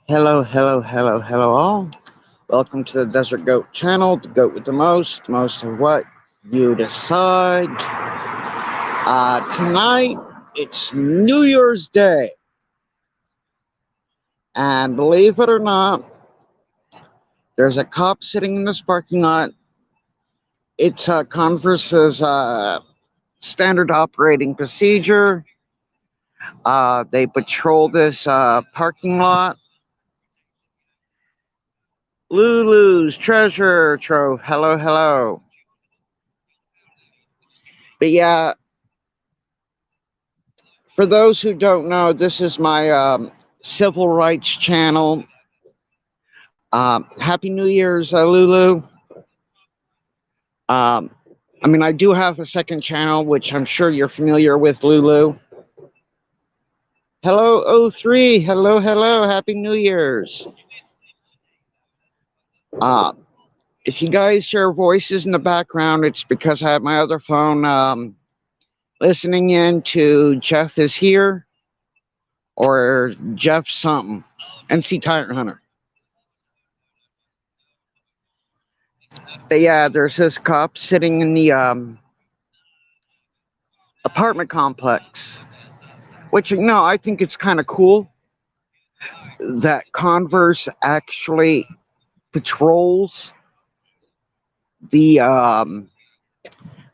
Hello, hello, hello, hello, all. Welcome to the Desert Goat channel, the goat with the most of what you decide. Tonight, it's New Year's Day. And believe it or not, there's a cop sitting in this parking lot. It's Converse's standard operating procedure. They patrol this parking lot. Lulu's Treasure Trove. Hello, hello. But yeah, for those who don't know, this is my civil rights channel. Happy New Year's, Lulu. Um, I do have a second channel, which I'm sure you're familiar with, Lulu. Hello, O3. Hello, hello. Happy New Year's. Uh, if you guys hear voices in the background, it's because I have my other phone listening in to Jeff is here or Jeff something. NC Tyrant Hunter. But yeah, there's this cop sitting in the apartment complex, which, I think it's kind of cool that Converse actually patrols the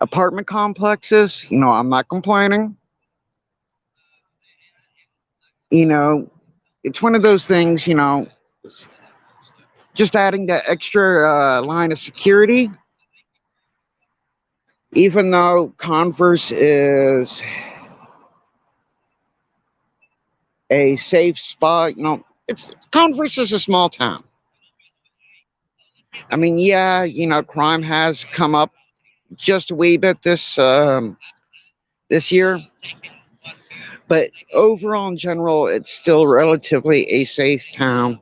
apartment complexes. I'm not complaining. You know, it's one of those things, just adding that extra line of security, even though Converse is a safe spot. It's Converse is a small town. Yeah, crime has come up just a wee bit this year, but overall, in general, it's still relatively a safe town.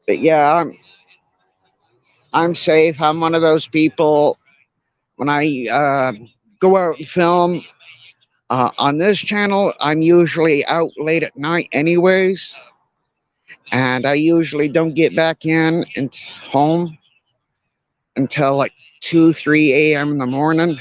But yeah, I'm safe. I'm one of those people. When I go out and film on this channel, I'm usually out late at night, anyways, and I usually don't get back in and home until like 2, 3 a.m. in the morning.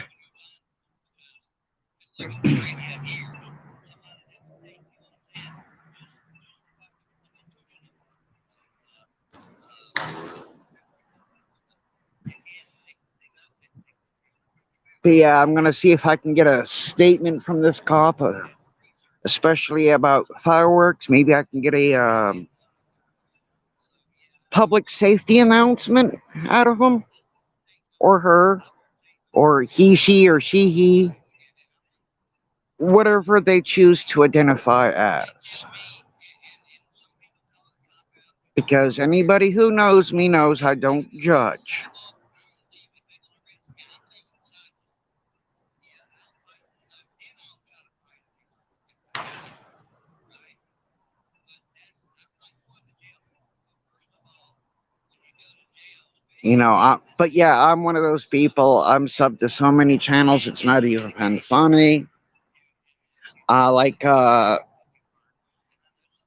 But yeah, I'm gonna see if I can get a statement from this cop, especially about fireworks. Maybe I can get a public safety announcement out of him or her or he, she, or she, he, whatever they choose to identify as. Because anybody who knows me knows I don't judge. But yeah, I'm one of those people. I'm sub to so many channels, it's not even funny. Like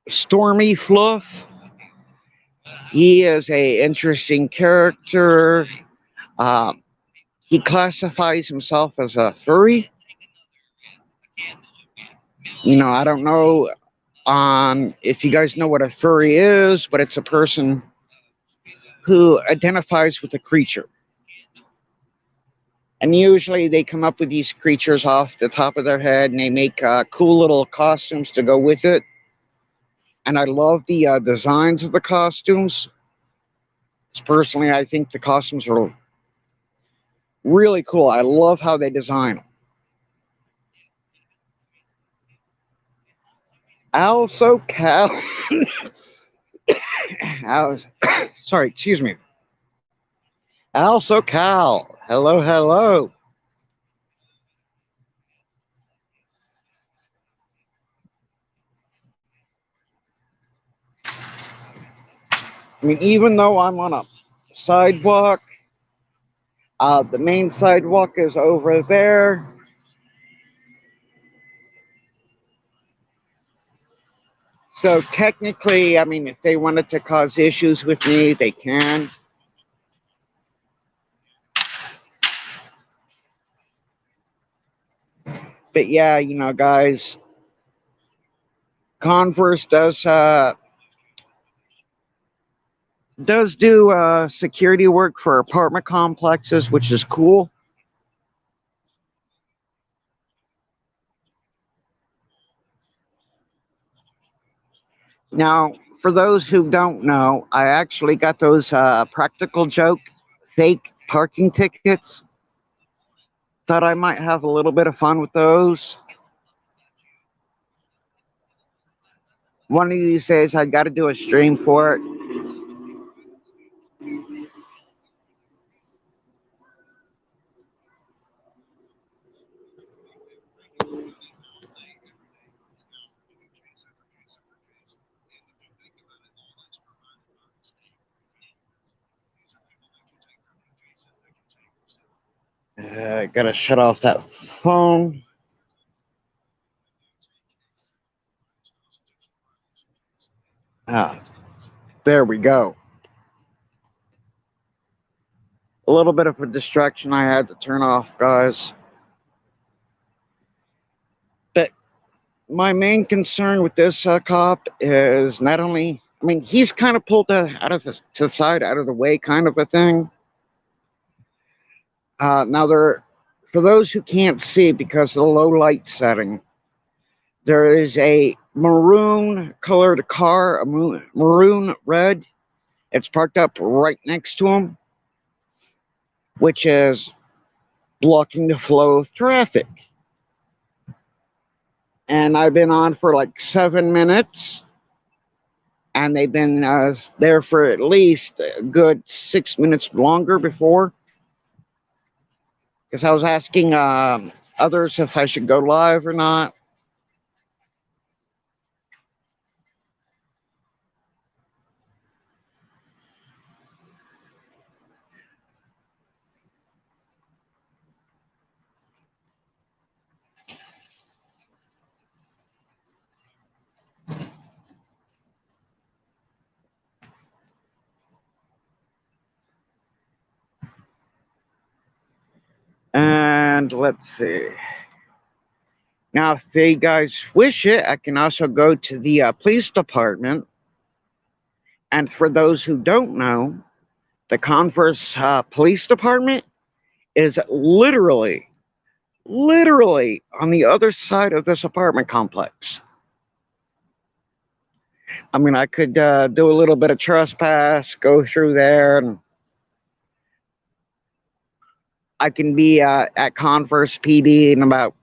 Stormy Fluff. He is a interesting character. Uh, he classifies himself as a furry. I don't know if you guys know what a furry is, but it's a person who identifies with a creature. And usually they come up with these creatures off the top of their head and they make cool little costumes to go with it. And I love the designs of the costumes. Personally, I think the costumes are really cool. I love how they design them. Also, Cal. Sorry, excuse me. Also, Cal. Hello, hello. Even though I'm on a sidewalk, the main sidewalk is over there. So technically, I mean, if they wanted to cause issues with me, they can. But yeah, guys, Converse does do security work for apartment complexes, which is cool. Now, for those who don't know, I actually got those practical joke fake parking tickets. Thought I might have a little bit of fun with those. One of these days, I got to do a stream for it. Gotta shut off that phone. Ah, there we go. A little bit of a distraction I had to turn off, guys. But my main concern with this cop is not only, I mean, he's kind of pulled out of to the side, out of the way, kind of a thing. Now, for those who can't see because of the low light setting, there is a maroon colored car, a maroon red. It's parked up right next to him, which is blocking the flow of traffic. And I've been on for like 7 minutes, and they've been there for at least a good 6 minutes longer before. Because I was asking others if I should go live or not. And let's see. Now, if you guys wish it, I can also go to the police department. And for those who don't know, the Converse Police Department is literally on the other side of this apartment complex. I mean, I could do a little bit of trespass, go through there, and I can be at Converse PD in about,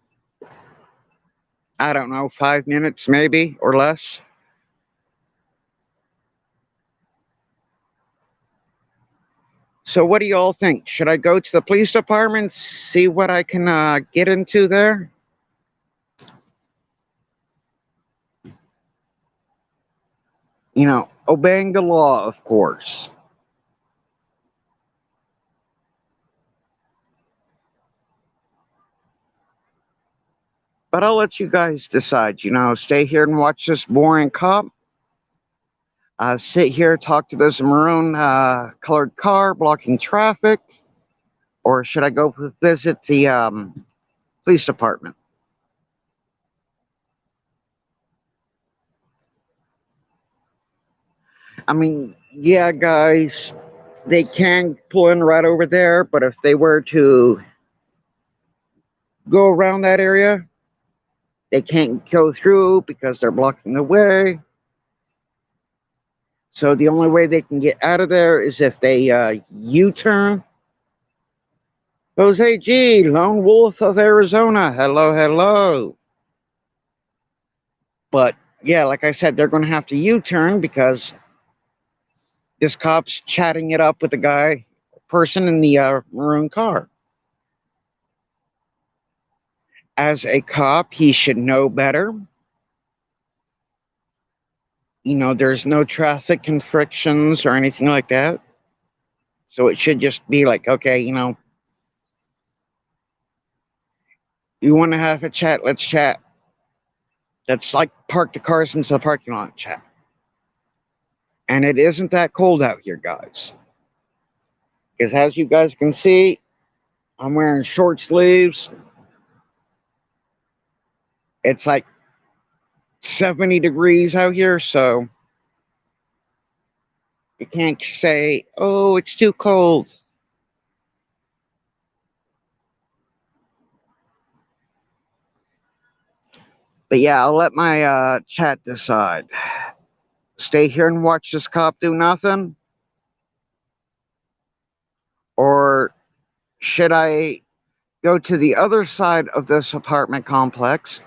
I don't know, 5 minutes maybe or less. So, what do you all think? Should I go to the police department, see what I can get into there? Obeying the law, of course. But I'll let you guys decide. Stay here and watch this boring cop. Sit here, talk to this maroon colored car blocking traffic. Or should I go visit the police department? I mean, yeah, guys, they can pull in right over there, but if they were to go around that area, they can't go through because they're blocking the way. So the only way they can get out of there is if they U-turn. Jose G, Lone Wolf of Arizona. Hello, hello. But yeah, like I said, they're going to have to U-turn because this cop's chatting it up with the person in the maroon car. As a cop, he should know better. There's no traffic infractions or anything like that. So it should just be like, okay, you want to have a chat, let's chat. That's like park the cars into the parking lot, chat. And it isn't that cold out here, guys. Because as you guys can see, I'm wearing short sleeves. It's like 70 degrees out here, so you can't say, oh, it's too cold. But yeah, I'll let my chat decide. Stay here and watch this cop do nothing? Or should I go to the other side of this apartment complex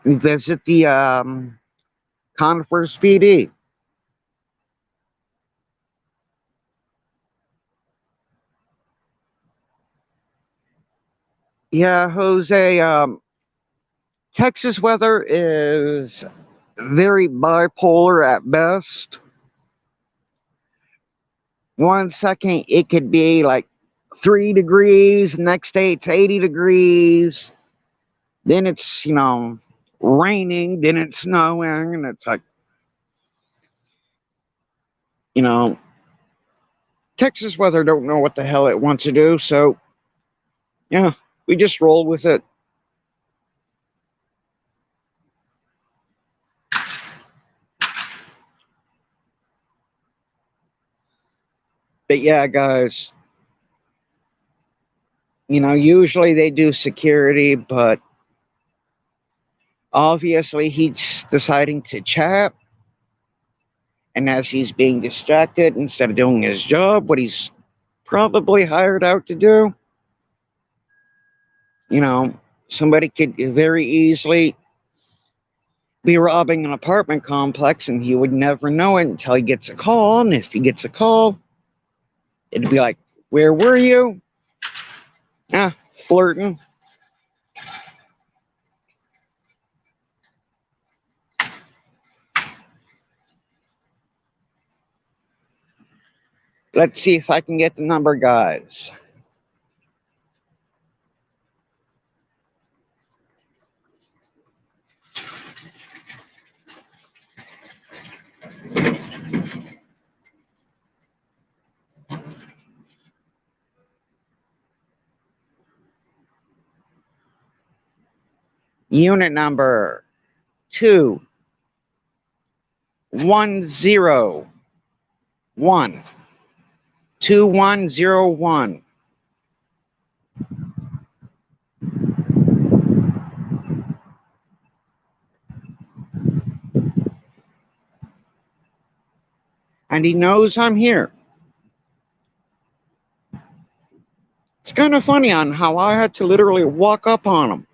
and visit the Converse PD? Yeah, Jose, Texas weather is very bipolar at best. One second it could be like 3 degrees, next day it's 80 degrees, then it's, raining, then it's snowing, and it's like, you know, Texas weather don't know what the hell it wants to do, so yeah, we just roll with it. But yeah, guys, usually they do security, but obviously he's deciding to chat. And as he's being distracted, instead of doing his job, what he's probably hired out to do, you know, somebody could very easily be robbing an apartment complex and he would never know it until he gets a call. And if he gets a call, it'd be like, where were you? Ah, flirting. Let's see if I can get the number, guys. Unit number 2101. 2101. And he knows I'm here. It's kind of funny on how I had to literally walk up on him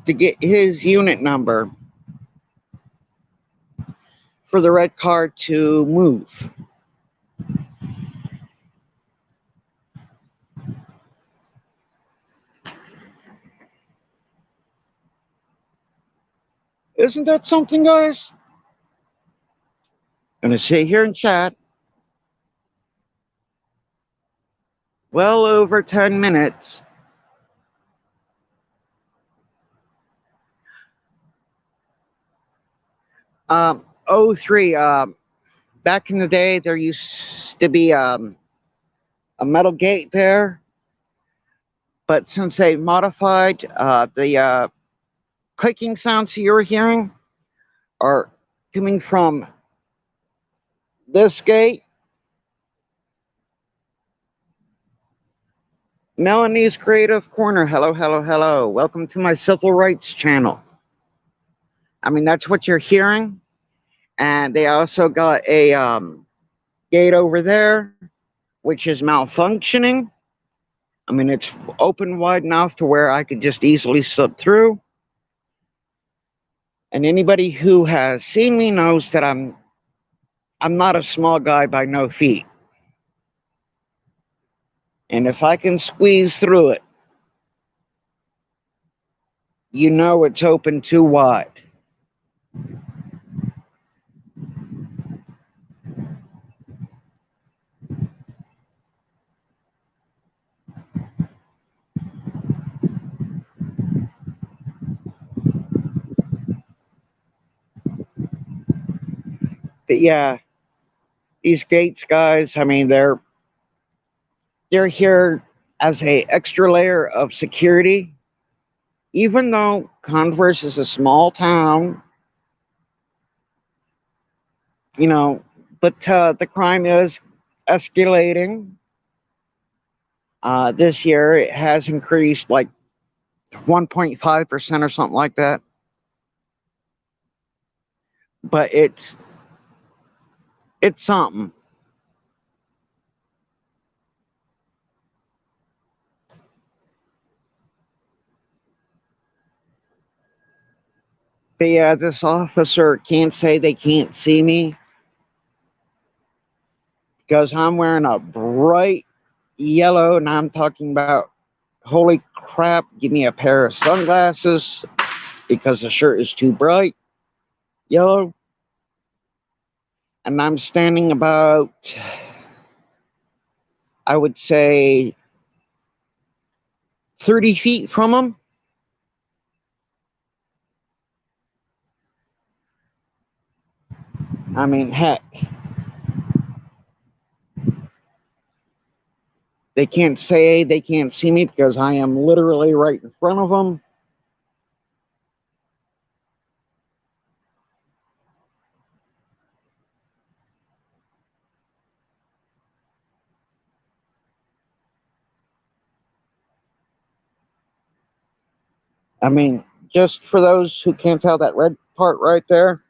to get his unit number for the red car to move. Isn't that something, guys? I'm gonna sit here and chat well over 10 minutes. Oh, 03, back in the day, there used to be a metal gate there, but since they modified the clicking sounds you're hearing are coming from this gate. Melanie's Creative Corner. Hello, hello, hello. Welcome to my civil rights channel. I mean, that's what you're hearing. And they also got a gate over there, which is malfunctioning. I mean, it's open wide enough to where I could just easily slip through. And anybody who has seen me knows that I'm not a small guy by no feet. And if I can squeeze through it, you know it's open too wide. But yeah, these Gates guys, I mean, they're here as a extra layer of security. Even though Converse is a small town, you know, but the crime is escalating. This year it has increased like 1.5% or something like that. But it's something. But yeah, this officer can't say they can't see me because I'm wearing a bright yellow, and I'm talking about holy crap, give me a pair of sunglasses because the shirt is too bright yellow. And I'm standing about, I would say, 30 feet from him. I mean, heck, they can't say they can't see me because I am literally right in front of them. I mean, just for those who can't tell, that red part right there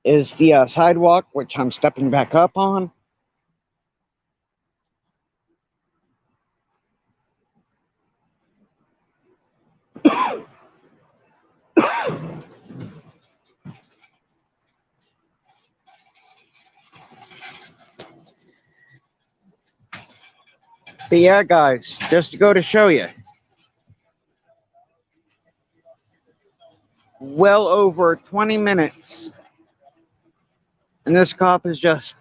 is the sidewalk, which I'm stepping back up on. But yeah, guys, just to go to show you, well over 20 minutes, and this cop is just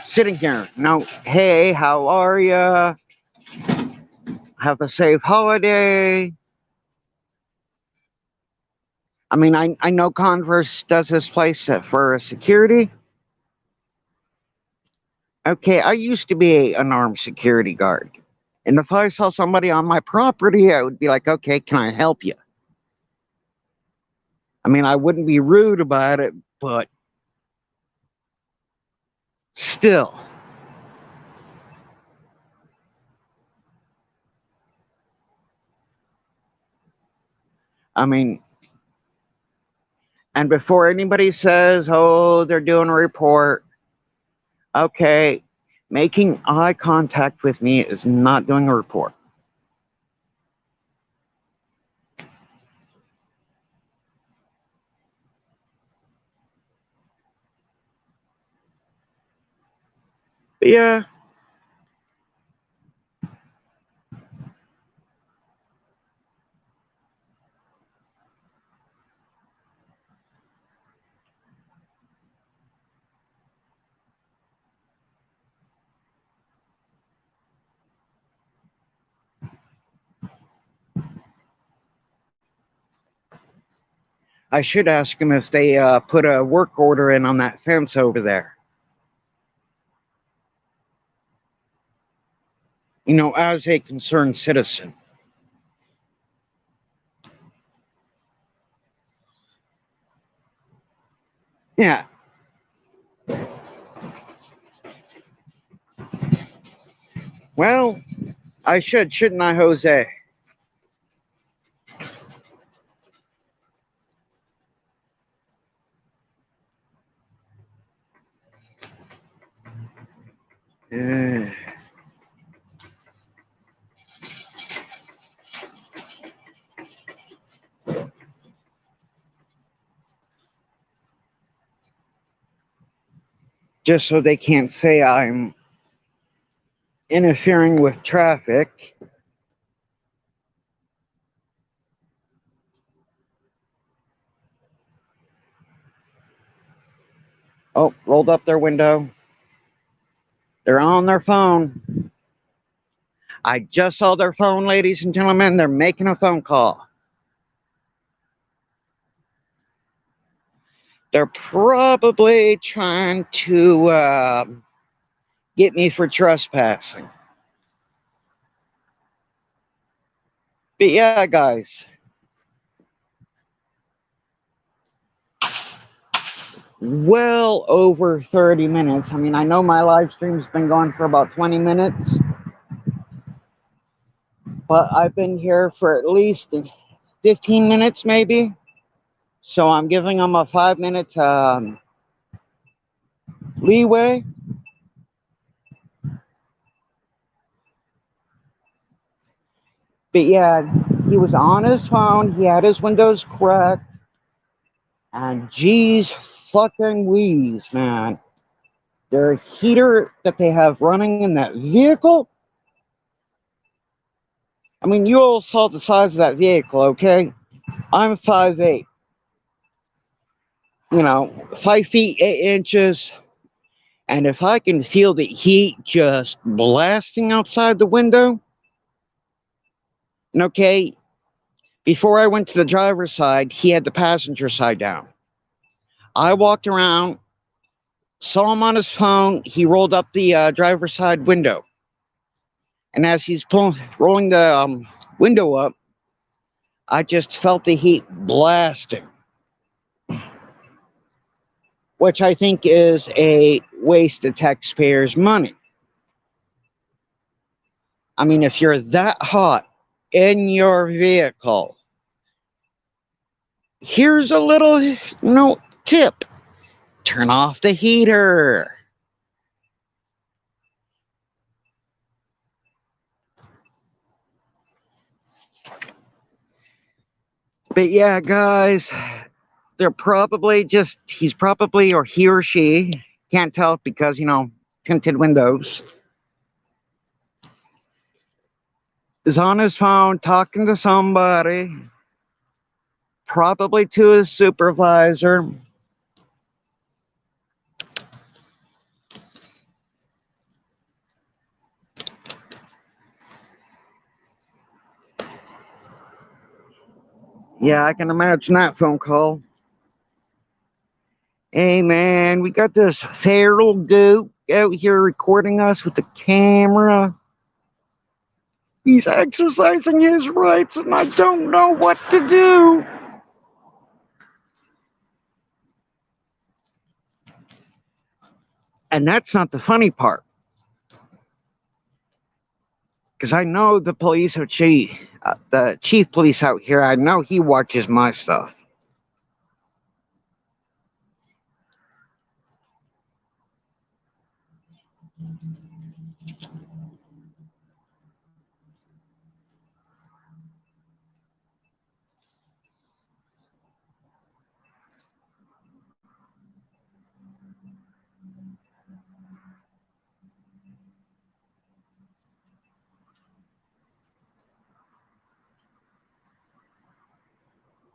sitting here. No, hey, how are you? Have a safe holiday. I mean, I know Converse does this place for security. Okay, I used to be an armed security guard. And if I saw somebody on my property, I would be like, okay, can I help you? I mean, I wouldn't be rude about it, but still. I mean, and before anybody says, oh, they're doing a report, okay, making eye contact with me is not doing a report. But yeah, I should ask them if they put a work order in on that fence over there. You know, as a concerned citizen. Yeah. Well, I should, shouldn't I, Jose? Uh, just so they can't say I'm interfering with traffic. Oh, rolled up their window. They're on their phone. I just saw their phone, ladies and gentlemen. They're making a phone call. They're probably trying to get me for trespassing. But yeah, guys, well over 30 minutes. I mean, I know my live stream's been going for about 20 minutes, but I've been here for at least 15 minutes, maybe. So I'm giving them a 5 minute leeway. But yeah, he was on his phone. He had his windows cracked. And geez, fucking wheeze, man. Their heater that they have running in that vehicle. I mean, you all saw the size of that vehicle, okay? I'm 5'8". 5 feet 8 inches. And if I can feel the heat just blasting outside the window, and okay, before I went to the driver's side, he had the passenger side down. I walked around, saw him on his phone. He rolled up the driver's side window. And as he's rolling the window up, I just felt the heat blasting, which I think is a waste of taxpayers' money. I mean, if you're that hot in your vehicle, here's a little tip: turn off the heater. But yeah, guys, they're probably he's probably, or he or she, can't tell because, tinted windows, is on his phone talking to somebody, probably to his supervisor. Yeah, I can imagine that phone call. Hey man, we got this feral goat out here recording us with the camera. He's exercising his rights and I don't know what to do. And that's not the funny part. Because I know the police are the chief police out here, I know he watches my stuff.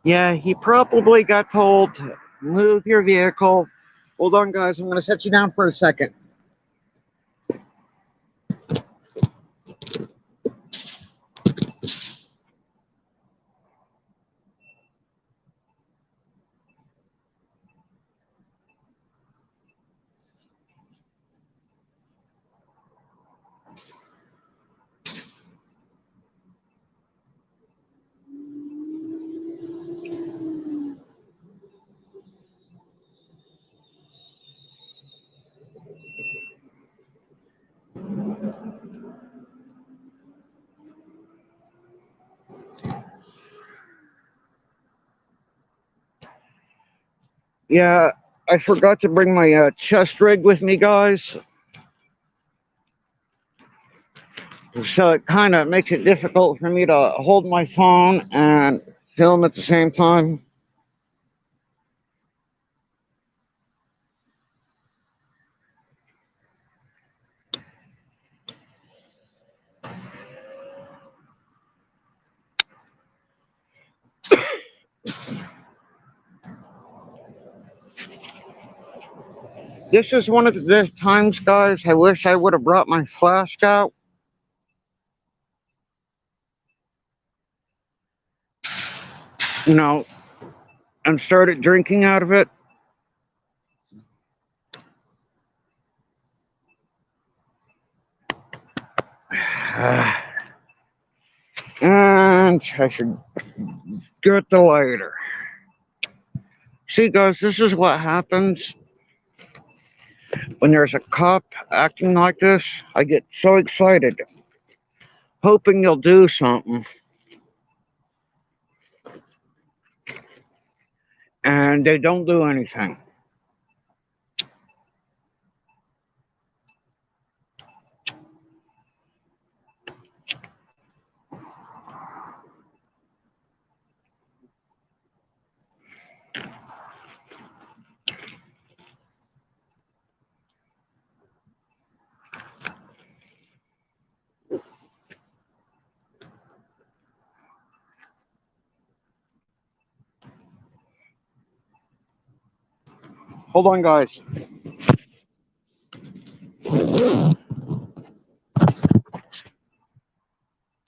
Yeah, he probably got told to move your vehicle. Hold on, guys, I'm going to set you down for a second. Yeah, I forgot to bring my chest rig with me, guys. So it kind of makes it difficult for me to hold my phone and film at the same time. This is one of the times, guys, I wish I would have brought my flask out. You know, and started drinking out of it. And I should get the lighter. See, guys, this is what happens when there's a cop acting like this. I get so excited, hoping they'll do something, and they don't do anything. Hold on, guys.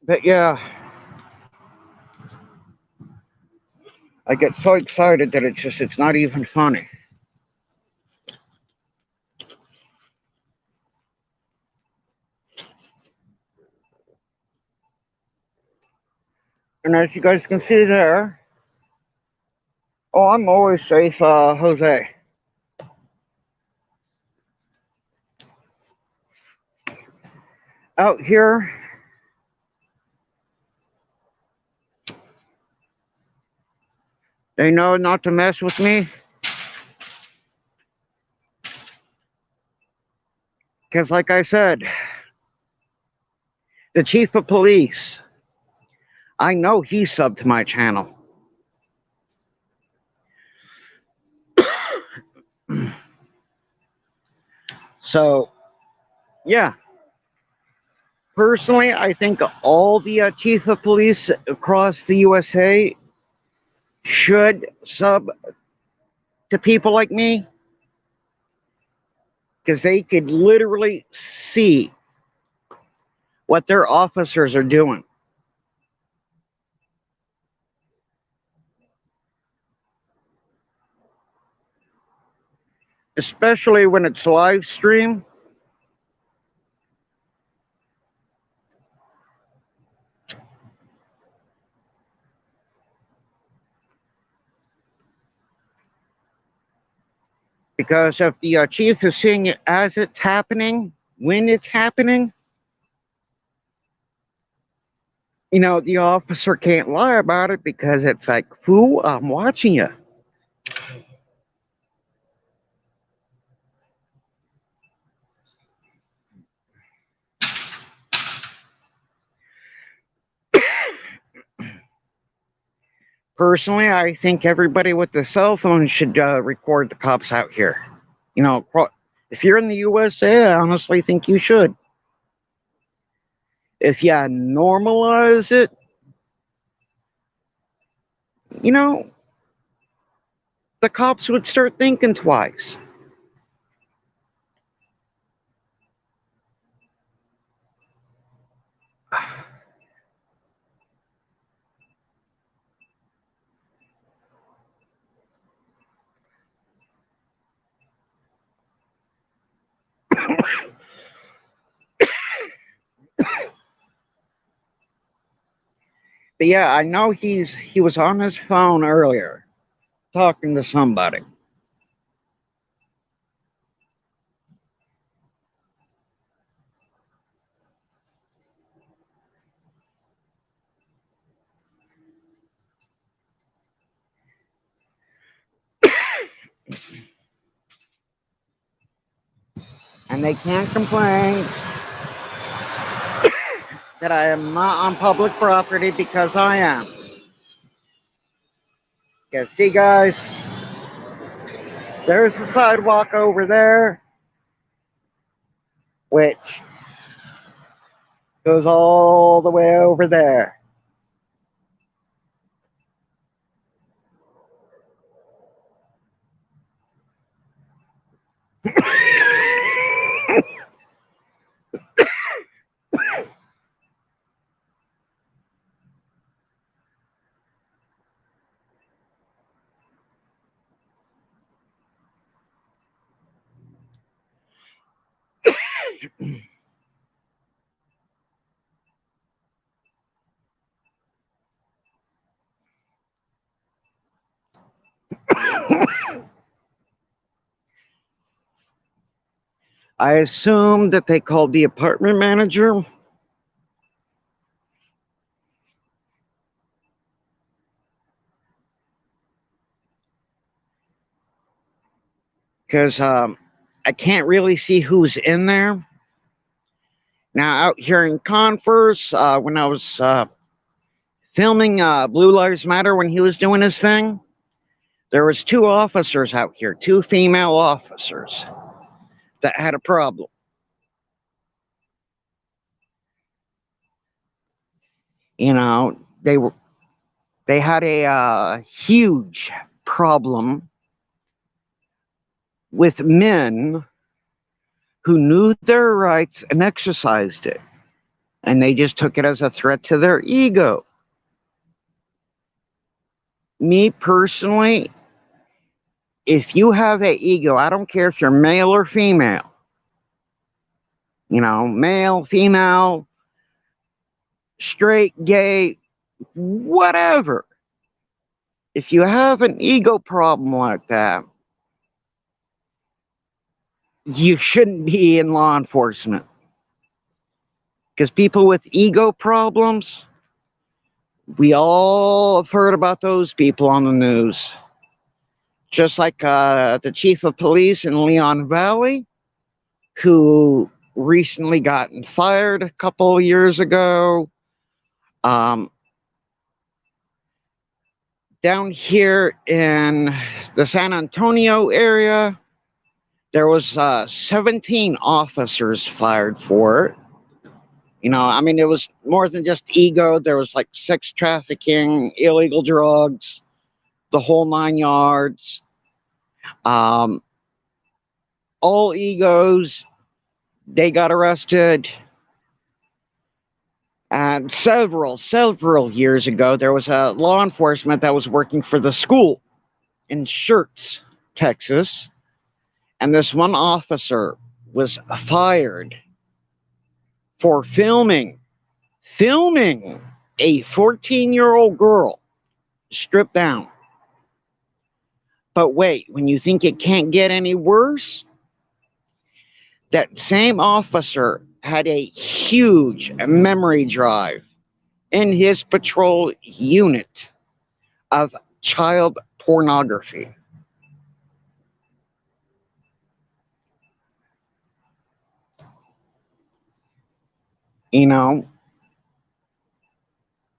But yeah, I get so excited that it's not even funny. And as you guys can see there, oh, I'm always safe, Jose. Out here, they know not to mess with me. Because, like I said, the chief of police, I know he subbed to my channel. So, yeah. Personally, I think all the chief of police across the USA should sub to people like me because they could literally see what their officers are doing. Especially when it's live stream. Because if the chief is seeing it as it's happening, when it's happening, the officer can't lie about it because it's like, fool, I'm watching you. Personally, I think everybody with a cell phone should record the cops out here. If you're in the USA, I honestly think you should. If you normalize it, you know, the cops would start thinking twice. But yeah, I know he was on his phone earlier talking to somebody. And they can't complain that I am not on public property because I am. Yeah, see, guys, there's the sidewalk over there, which goes all the way over there. I assume that they called the apartment manager because I can't really see who's in there. Now, out here in Converse, when I was filming Blue Lives Matter when he was doing his thing, there was two officers out here, two female officers that had a problem. You know, they had a huge problem with men who knew their rights and exercised it, and they just took it as a threat to their ego. Me personally, if you have an ego, I don't care if you're male or female, male, female, straight, gay, whatever. If you have an ego problem like that, you shouldn't be in law enforcement. Because people with ego problems, we all have heard about those people on the news. Just like the chief of police in Leon Valley, who recently gotten fired a couple of years ago. Down here in the San Antonio area, there was 17 officers fired for it. It was more than just ego. There was like sex trafficking, illegal drugs, the whole 9 yards. All egos. They got arrested. And several years ago, there was a law enforcement that was working for the school in Schertz, Texas. And this one officer was fired for filming a 14-year-old girl stripped down. But wait, when you think it can't get any worse, that same officer had a huge memory drive in his patrol unit of child pornography.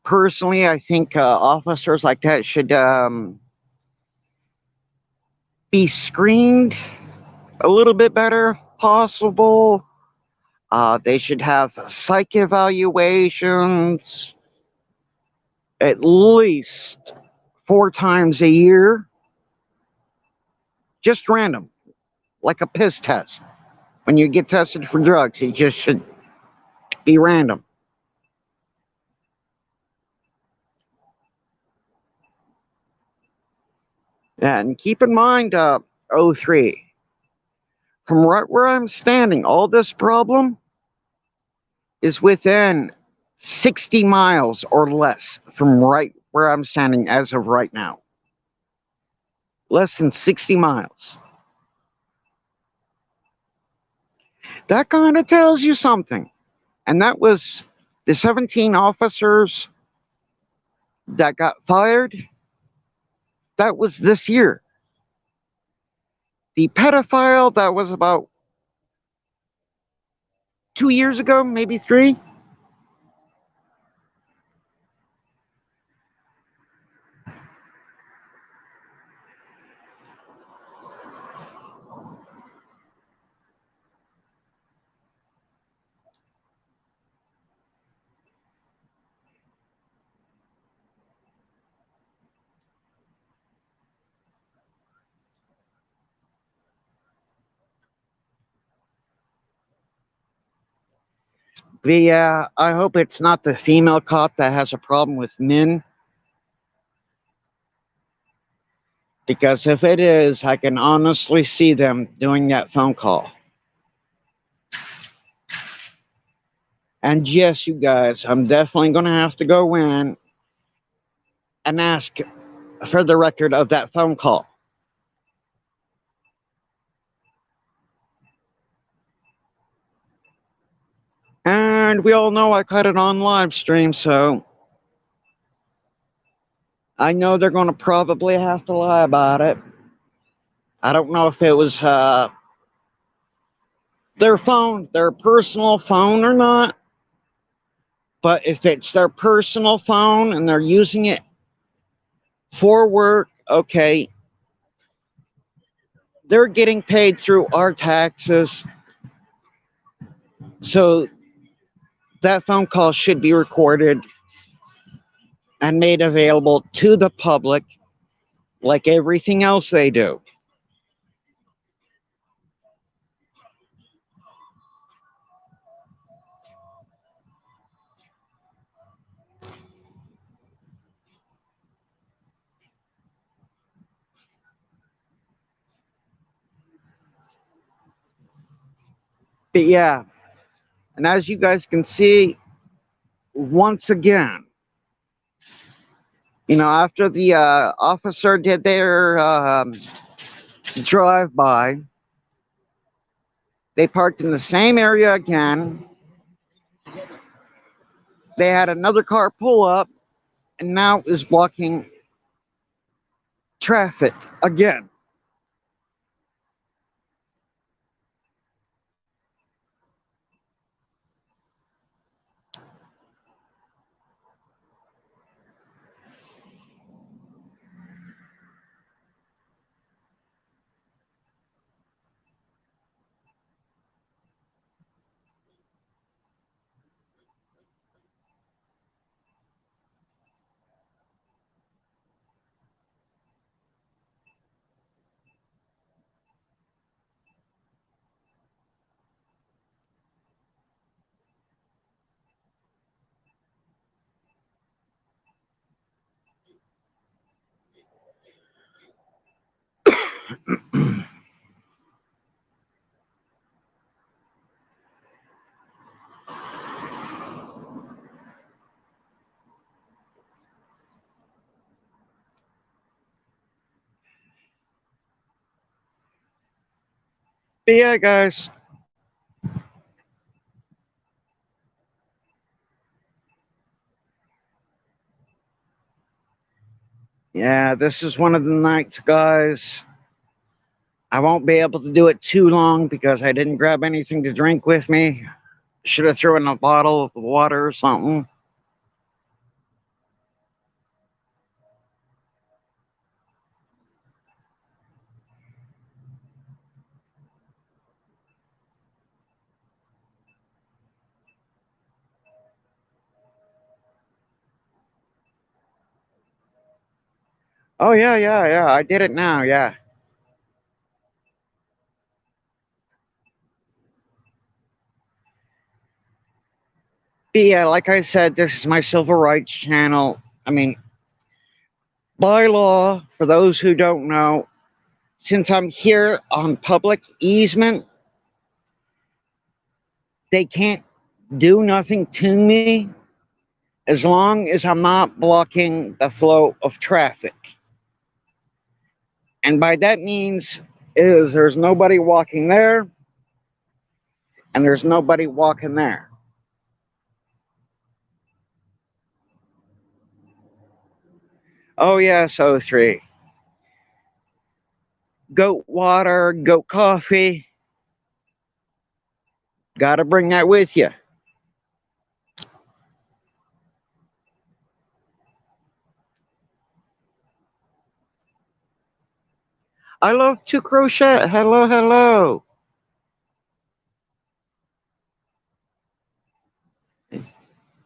Personally, I think officers like that should be screened a little bit better, possible. They should have psych evaluations at least 4 times a year. Just random, like a piss test. When you get tested for drugs, it just should be random. And keep in mind, 03, from right where I'm standing, all this problem is within 60 miles or less from right where I'm standing as of right now. Less than 60 miles. That kind of tells you something. And that was the 17 officers that got fired. That was this year. The pedophile, that was about 2 years ago, maybe 3. I hope it's not the female cop that has a problem with men. Because if it is, I can honestly see them doing that phone call. And yes, you guys, I'm definitely going to have to go in and ask for the record of that phone call. And we all know I cut it on live stream, so I know they're going to probably have to lie about it. I don't know if it was their phone, their personal phone or not, but if it's their personal phone and they're using it for work, okay, they're getting paid through our taxes. So that phone call should be recorded and made available to the public like everything else they do. But yeah, and as you guys can see, once again, after the officer did their drive by, they parked in the same area again. They had another car pull up and now is blocking traffic again. But yeah, guys, yeah, this is one of the nights, guys. I won't be able to do it too long because I didn't grab anything to drink with me. Should have thrown a bottle of water or something. Oh yeah, yeah, yeah. I did it now. Yeah. But yeah, like I said, this is my civil rights channel. I mean, by law, for those who don't know, since I'm here on public easement, they can't do nothing to me as long as I'm not blocking the flow of traffic. And by that means is there's nobody walking there and there's nobody walking there. Oh yes, O3. Goat water, goat coffee. Gotta bring that with you. I love to crochet. Hello, hello.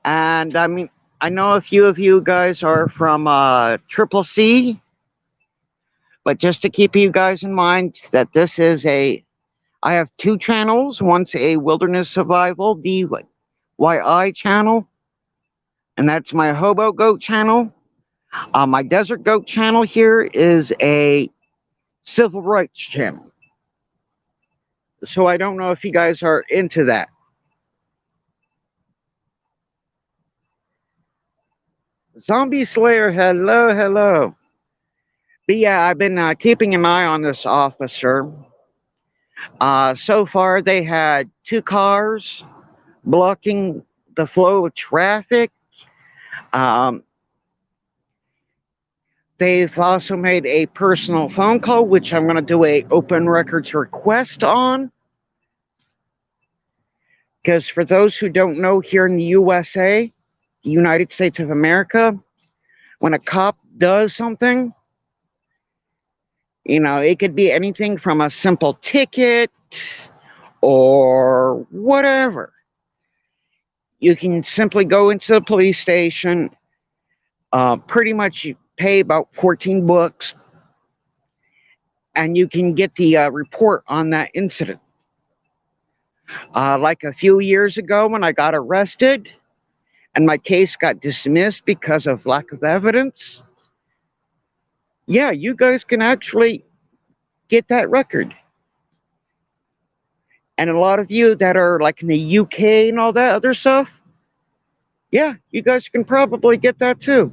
And I mean, I know a few of you guys are from Triple C, but just to keep you guys in mind that I have two channels. One's a Wilderness Survival DIY channel, and that's my Hobo Goat channel. My Desert Goat channel here is a Civil Rights channel. So I don't know if you guys are into that. Zombie Slayer, hello, hello. But yeah, I've been keeping an eye on this officer. So far, they had two cars blocking the flow of traffic. Um, they've also made a personal phone call, which I'm going to do a open records request on. Because for those who don't know, here in the USA, the United States of America, when a cop does something, it could be anything from a simple ticket or whatever. You can simply go into the police station, pretty much you pay about 14 bucks, and you can get the report on that incident. Like a few years ago when I got arrested and my case got dismissed because of lack of evidence, yeah, you guys can actually get that record. And a lot of you that are like in the UK and all that other stuff, yeah, you guys can probably get that too.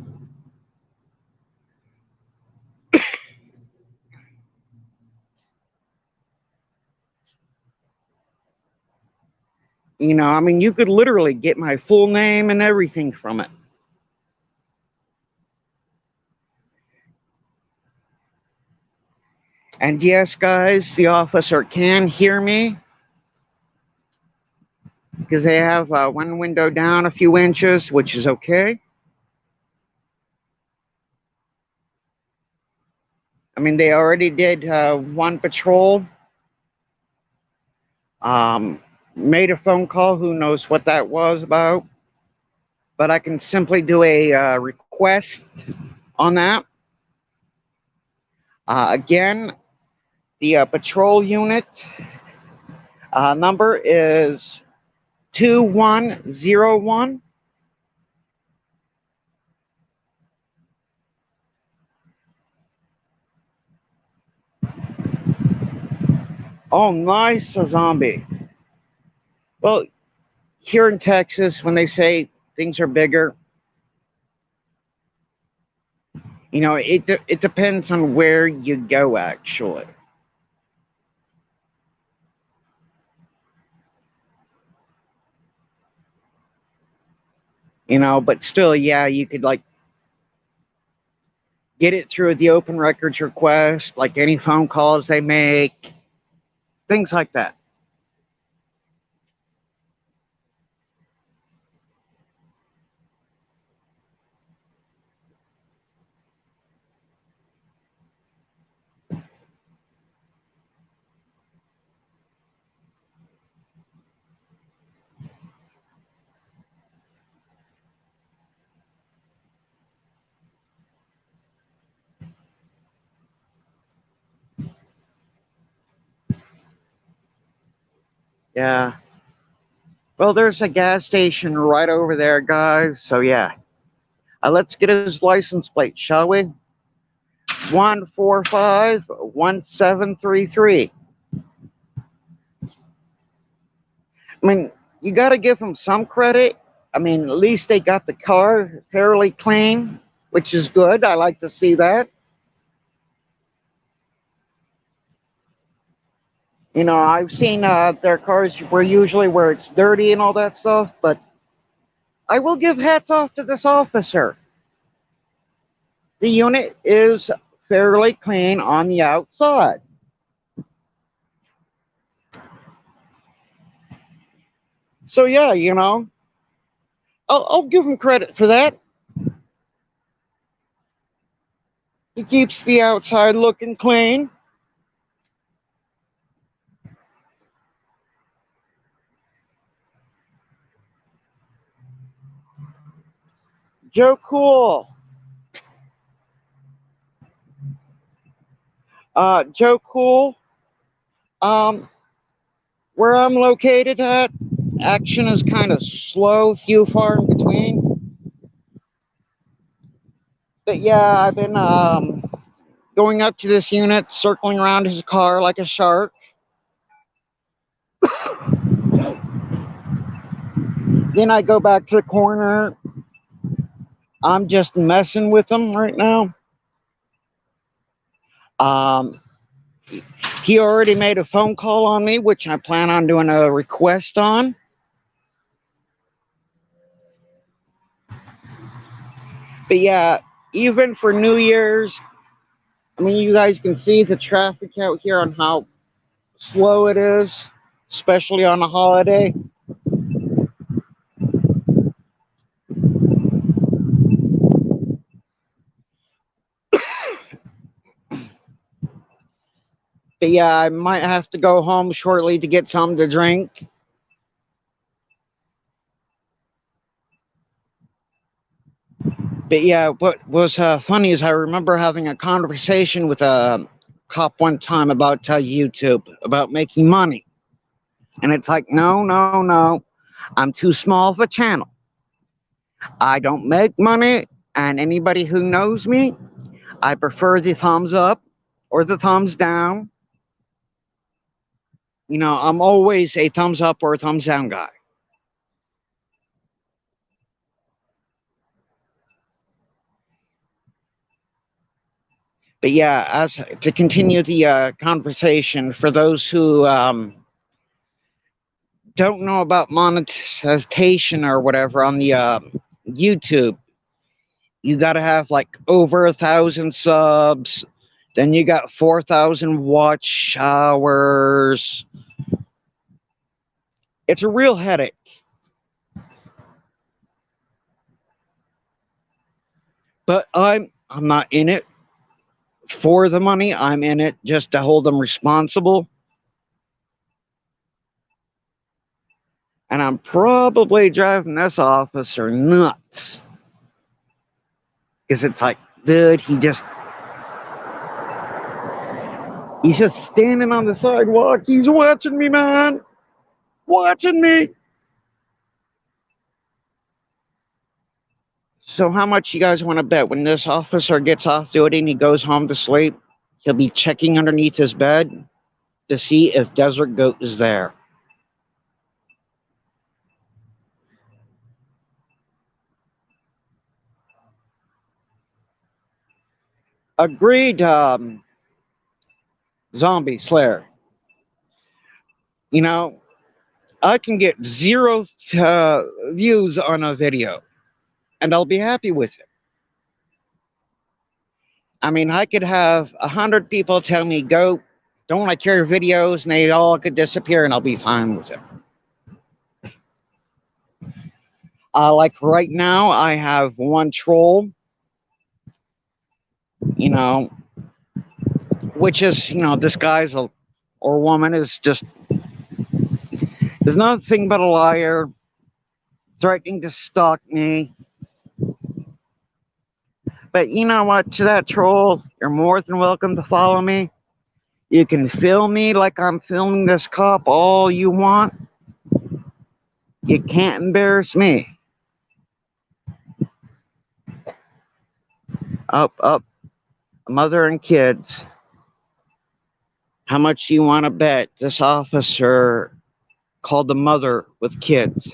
I mean, you could literally get my full name and everything from it. And yes, guys, the officer can hear me because they have one window down a few inches, which is okay. I mean, they already did one patrol, made a phone call. Who knows what that was about? But I can simply do a request on that. Again, the patrol unit number is 2101. Oh, nice, a zombie. Well, here in Texas, when they say things are bigger, it depends on where you go, actually. But still, yeah, you could like get it through the open records request, like any phone calls they make, things like that. Yeah. Well, there's a gas station right over there, guys. So, yeah. Let's get his license plate, shall we? 1451733. I mean, you got to give them some credit. I mean, at least they got the car fairly clean, which is good. I like to see that. I've seen their cars where it's dirty and all that stuff, but I will give hats off to this officer. The unit is fairly clean on the outside. So yeah, I'll give him credit for that. He keeps the outside looking clean. Joe Cool. Joe Cool. Um, where I'm located at, action is kind of slow, few far in between. But yeah, I've been going up to this unit, circling around his car like a shark. Then I go back to the corner. I'm just messing with him right now. Um, he already made a phone call on me, which I plan on doing a request on. But yeah, even for New Year's, I mean, you guys can see the traffic out here on how slow it is, especially on a holiday. But yeah, I might have to go home shortly to get something to drink. But yeah, what was funny is I remember having a conversation with a cop one time about YouTube, about making money. And it's like, no, no, no. I'm too small of a channel. I don't make money. And anybody who knows me, I prefer the thumbs up or the thumbs down. I'm always a thumbs up or a thumbs down guy. But yeah, as to continue the conversation, for those who don't know about monetization or whatever on the YouTube, you got to have like over 1,000 subs. Then you got 4,000 watch hours. It's a real headache. But I'm not in it for the money. I'm in it just to hold them responsible. And I'm probably driving this officer nuts. Because it's like, dude, he's just standing on the sidewalk. He's watching me, man. Watching me. So how much you guys want to bet when this officer gets off duty and he goes home to sleep, he'll be checking underneath his bed to see if Desert Goat is there? Agreed, Zombie Slayer. You know, I can get zero views on a video, and I'll be happy with it. I mean, I could have 100 people tell me, "Go, don't like your videos," and they all could disappear, and I'll be fine with it. Like right now, I have one troll, you know, which is, this guy's or woman is nothing but a liar, threatening to stalk me. But you know what? To that troll, you're more than welcome to follow me. You can film me like I'm filming this cop all you want. You can't embarrass me. Up, mother and kids. How much you want to bet this officer called the mother with kids?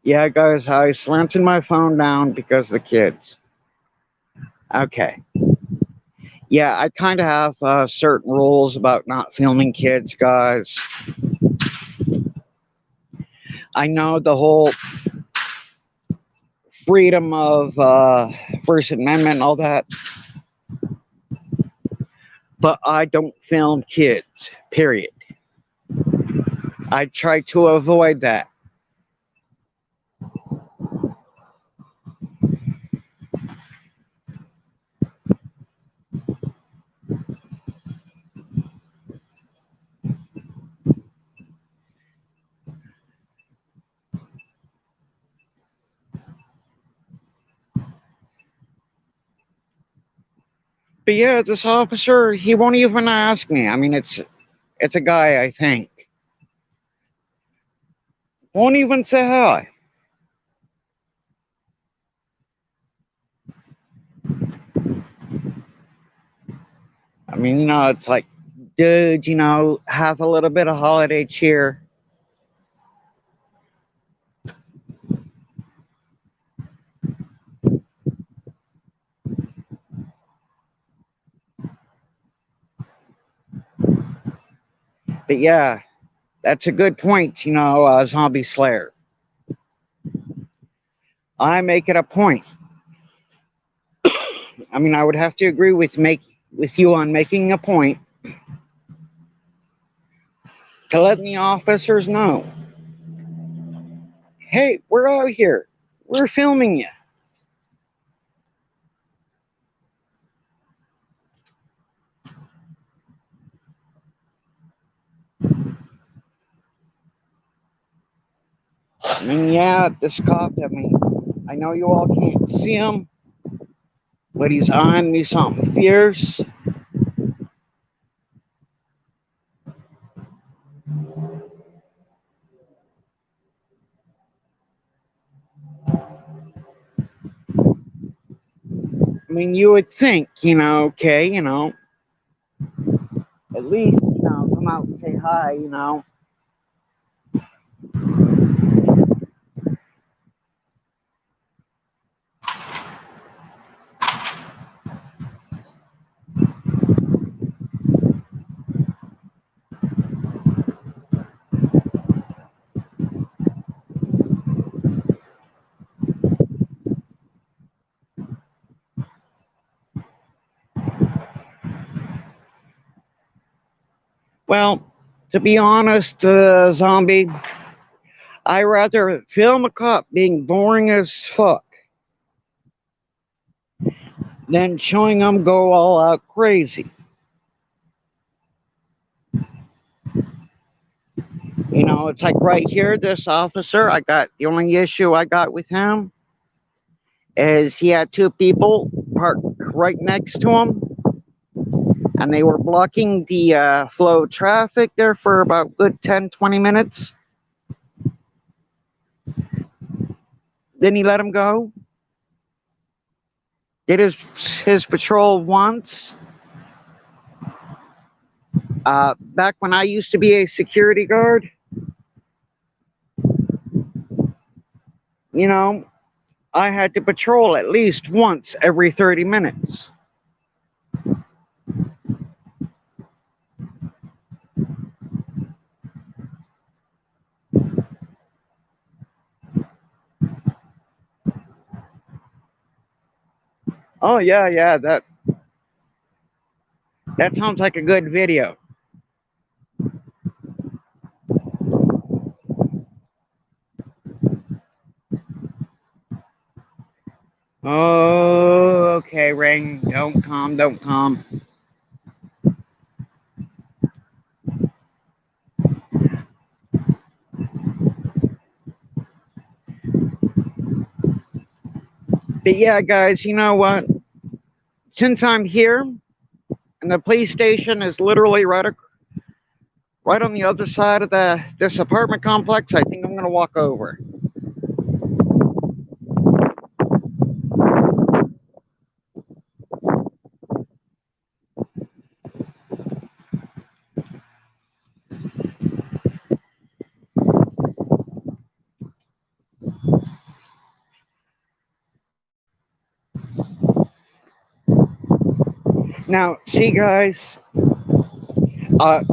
Yeah, guys, I slanted my phone down because of the kids. Okay. Yeah, I kind of have certain rules about not filming kids, guys. I know the whole freedom of First Amendment and all that, but I don't film kids, period. I try to avoid that. But yeah, this officer, he won't even ask me. I mean, it's a guy, I think. Won't even say hi. I mean, it's like, dude, have a little bit of holiday cheer. But yeah, that's a good point, Zombie Slayer. I make it a point. I mean, I would have to agree with you on making a point to letting the officers know, hey, we're out here, we're filming you. I mean, yeah, this cop. I mean, I know you all can't see him, but he's on me something fierce. I mean, you would think, okay, at least, come out and say hi. Well, to be honest, zombie, I rather film a cop being boring as fuck than showing him go all out crazy. It's like right here, this officer, the only issue I got with him is he had two people parked right next to him, and they were blocking the flow of traffic there for about good 10-20 minutes. Then he let him go. Did his patrol once. Back when I used to be a security guard, you know, I had to patrol at least once every 30 minutes. Oh yeah, yeah, that sounds like a good video. Oh, okay, Ring. Don't calm, don't calm. But yeah, guys, you know what? Since I'm here, and the police station is literally right on the other side of this apartment complex, I think I'm gonna walk over. Now, see, guys, uh,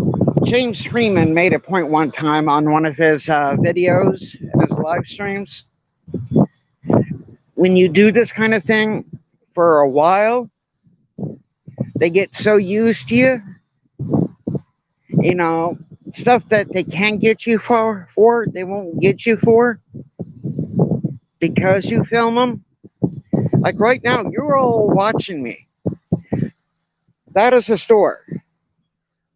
James Freeman made a point one time on one of his videos and his live streams. When you do this kind of thing for a while, they get so used to you, you know, stuff that they can get you for they won't get you for because you film them. Like right now, you're all watching me. That is a store.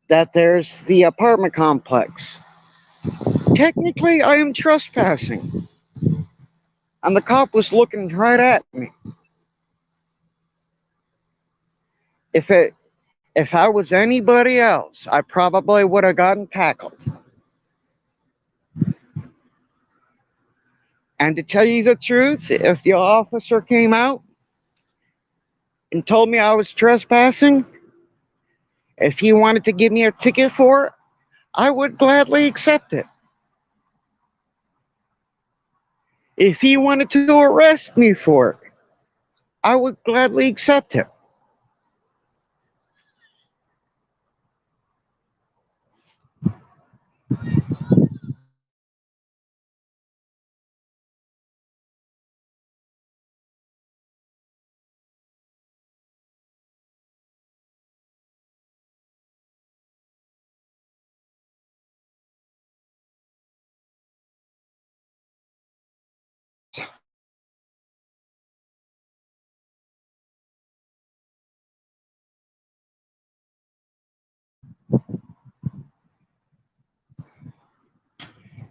That there's the apartment complex. Technically, I am trespassing. And the cop was looking right at me. If it if I was anybody else, I probably would have gotten tackled. And to tell you the truth, if the officer came out and told me I was trespassing, if he wanted to give me a ticket for it, I would gladly accept it. If he wanted to arrest me for it, I would gladly accept it.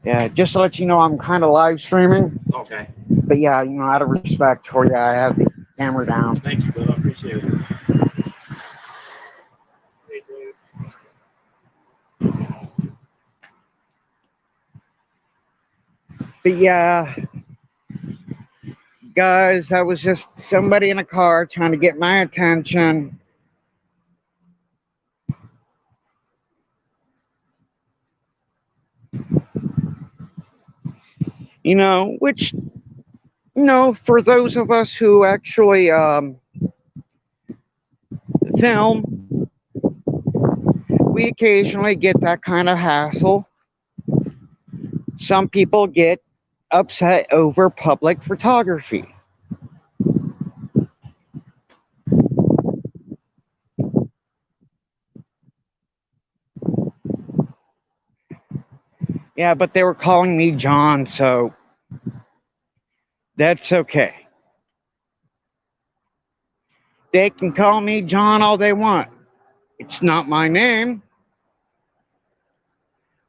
Yeah, just to let you know, I'm kind of live streaming. Okay. But yeah, out of respect for you, I have the camera down. Thank you, brother. I appreciate it. But yeah, guys, that was just somebody in a car trying to get my attention. Which, for those of us who actually film, we occasionally get that kind of hassle. Some people get upset over public photography. Yeah, but they were calling me John, so that's okay. They can call me John all they want. It's not my name,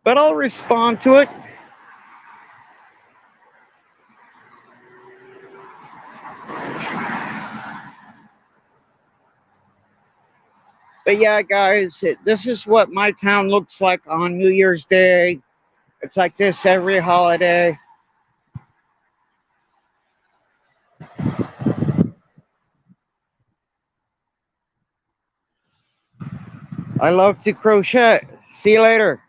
but I'll respond to it. But yeah, guys, this is what my town looks like on New Year's Day. It's like this every holiday. I love to crochet. See you later.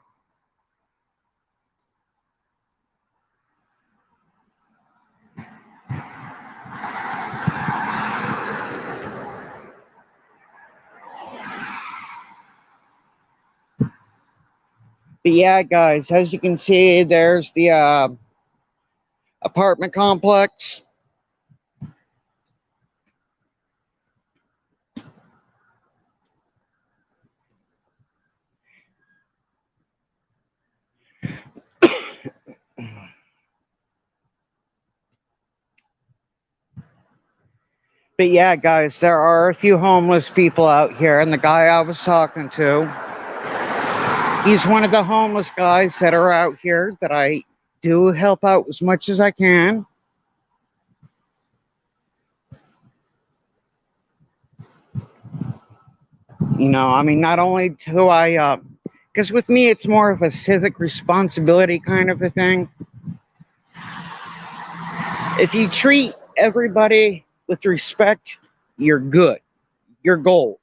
But yeah, guys, as you can see, there's the apartment complex. But yeah, guys, there are a few homeless people out here, and the guy I was talking to, he's one of the homeless guys that are out here that I do help out as much as I can. Not only do I, because with me, it's more of a civic responsibility kind of a thing. If you treat everybody with respect, you're good. You're gold.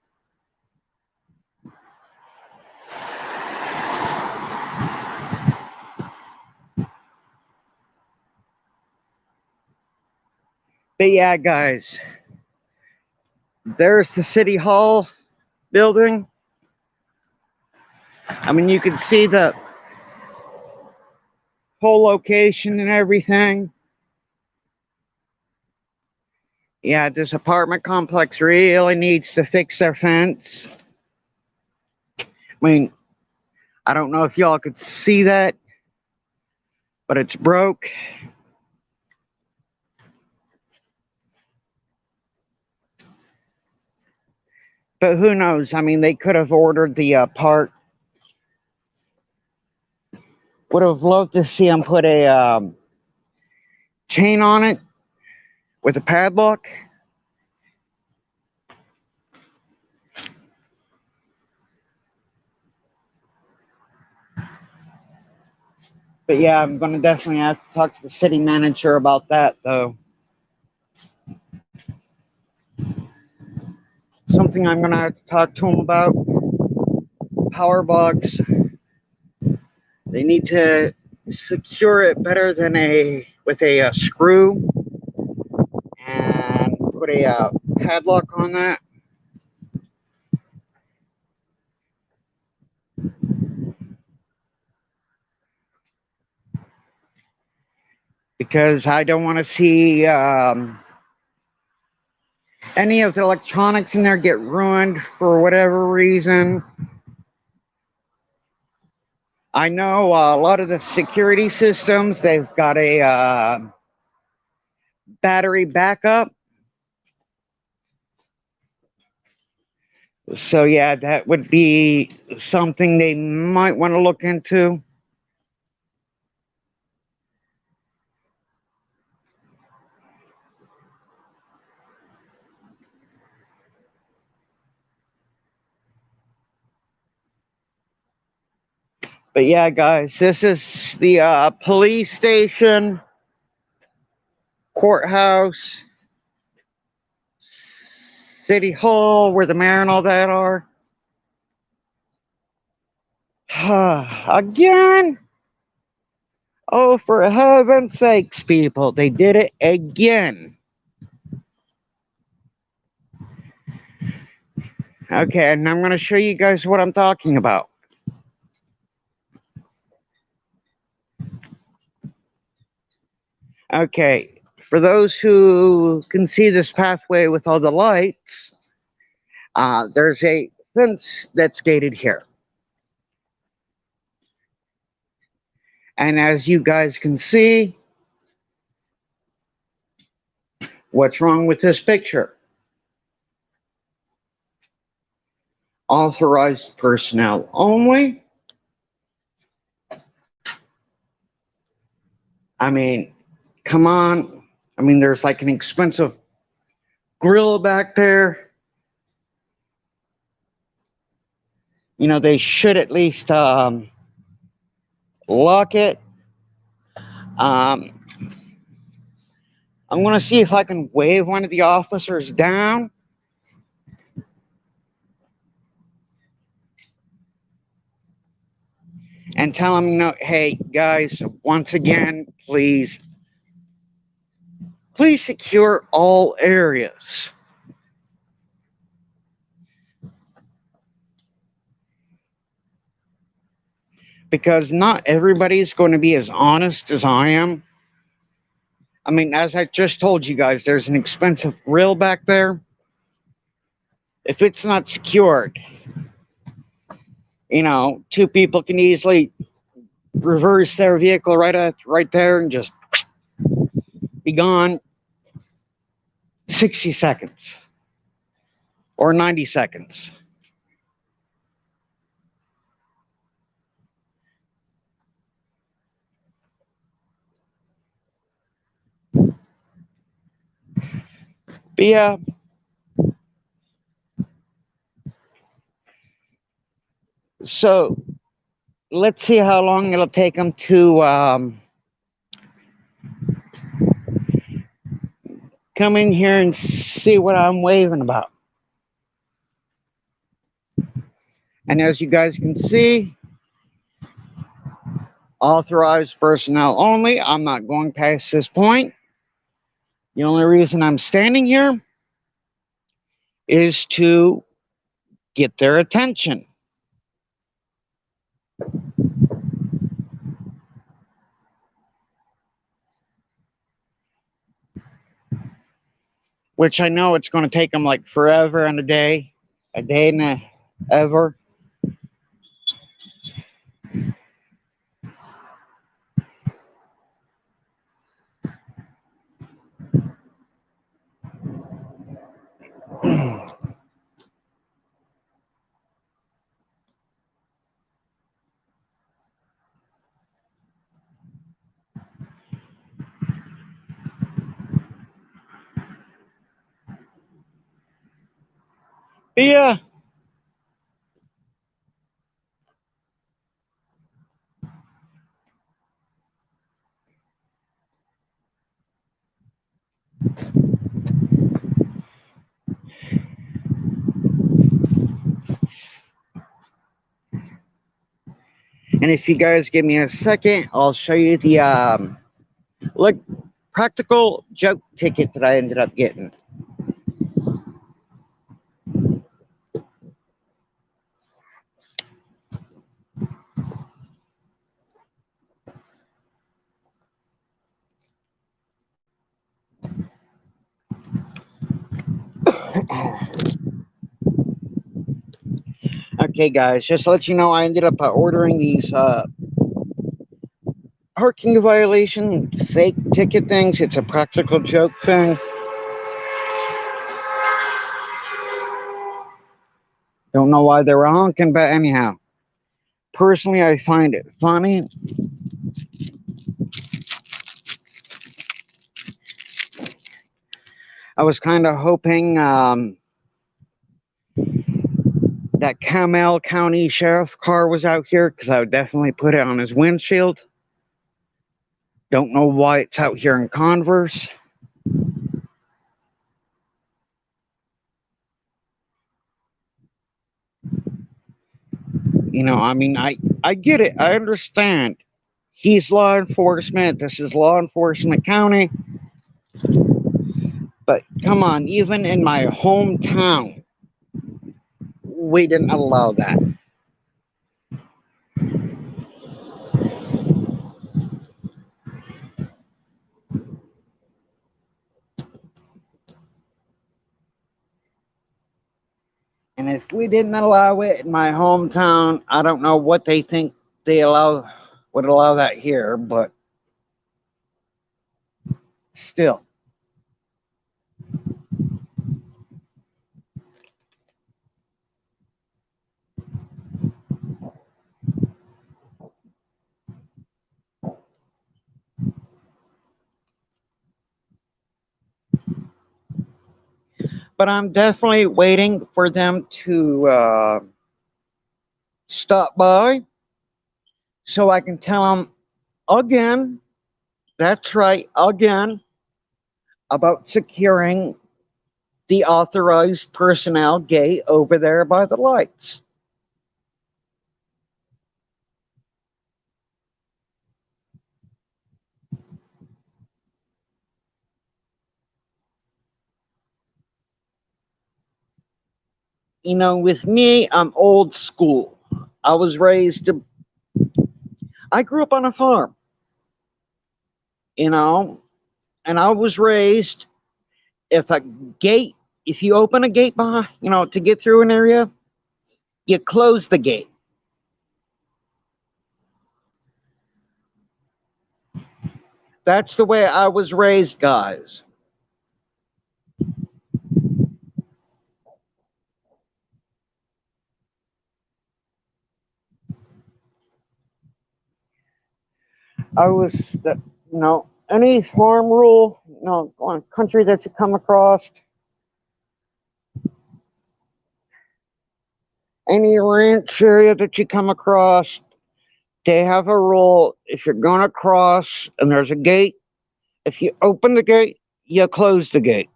But yeah, guys, there's the City Hall building. You can see the whole location and everything. Yeah, this apartment complex really needs to fix their fence. I don't know if y'all could see that, but it's broke. But who knows? They could have ordered the part. Would have loved to see them put a chain on it with a padlock. But yeah, I'm going to definitely have to talk to the city manager about that, though. Something I'm going to have to talk to him about. Power box. They need to secure it better than with a screw and put a padlock on that. Because I don't want to see any of the electronics in there get ruined for whatever reason. I know a lot of the security systems, they've got a battery backup. So yeah, that would be something they might want to look into. But yeah, guys, this is the police station, courthouse, city hall, where the mayor and all that are. Again? Oh, for heaven's sakes, people, they did it again. Okay, and I'm going to show you guys what I'm talking about. Okay, for those who can see this pathway with all the lights, there's a fence that's gated here. And as you guys can see, what's wrong with this picture? Authorized personnel only. I mean, come on. I mean, there's like an expensive grill back there. You know, they should at least lock it. Um, I'm going to see if I can wave one of the officers down. And tell them, you know, hey, guys, once again, please secure all areas. Because not everybody's going to be as honest as I am. I mean, as I just told you guys, there's an expensive grill back there. If it's not secured, you know, two people can easily reverse their vehicle right there and just be gone 60 seconds or 90 seconds. But yeah, so let's see how long it'll take them to come in here and see what I'm waving about. And as you guys can see, authorized personnel only. I'm not going past this point. The only reason I'm standing here is to get their attention. Which I know it's going to take them like forever and a day and ever. Yeah. And if you guys give me a second, I'll show you the look practical joke ticket that I ended up getting. Okay, guys, just to let you know, I ended up ordering these parking violation fake ticket things. It's a practical joke thing. Don't know why they were honking, but anyhow. Personally, I find it funny. I was kind of hoping that Camel County Sheriff car was out here because I would definitely put it on his windshield. Don't know why it's out here in Converse. I mean, I get it. I understand. He's law enforcement. This is law enforcement county. But come on, even in my hometown, we didn't allow that. And if we didn't allow it in my hometown, I don't know what they think they would allow that here, but still. But I'm definitely waiting for them to stop by so I can tell them again, that's right, again, about securing the authorized personnel gate over there by the lights. With me, I'm old school. I was raised, I grew up on a farm, you know, and I was raised if a gate, if you open a gate behind, to get through an area, you close the gate. That's the way I was raised, guys. I was, any farm rule, country that you come across, any ranch area that you come across, they have a rule. If you're going to cross and there's a gate, if you open the gate, you close the gate.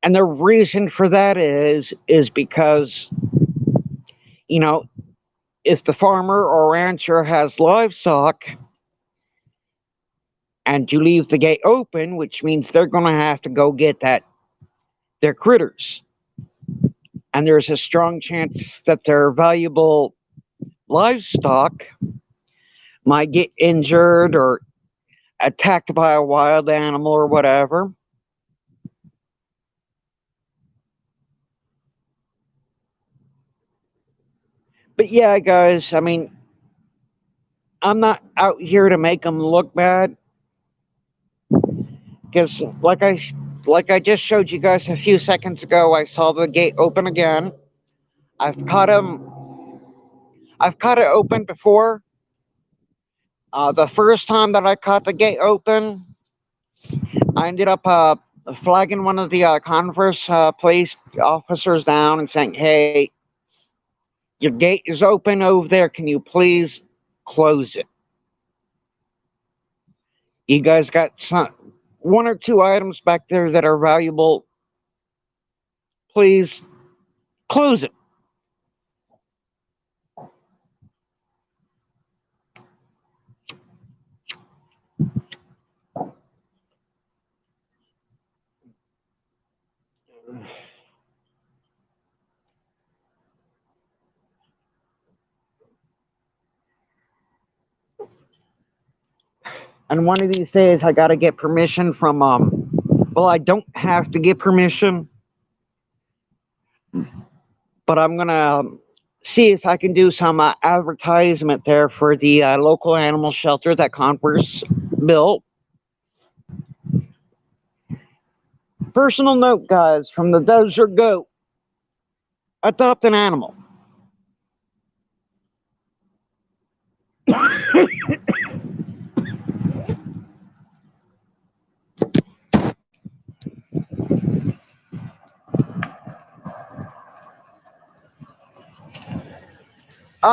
And the reason for that is because, you know, if the farmer or rancher has livestock and you leave the gate open, which means they're going to have to go get their critters. And there's a strong chance that their valuable livestock might get injured or attacked by a wild animal or whatever. But yeah, guys, I mean, I'm not out here to make them look bad because, like I just showed you guys a few seconds ago, I saw the gate open again. I've caught him. I've caught it open before. The first time that I caught the gate open, I ended up flagging one of the Converse police officers down and saying, "Hey, your gate is open over there. Can you please close it? You guys got one or two items back there that are valuable. Please close it." And one of these days, I got to get permission from. Well, I don't have to get permission, but I'm gonna see if I can do some advertisement there for the local animal shelter that Converse built. Personal note, guys, from the Desert Goat: adopt an animal.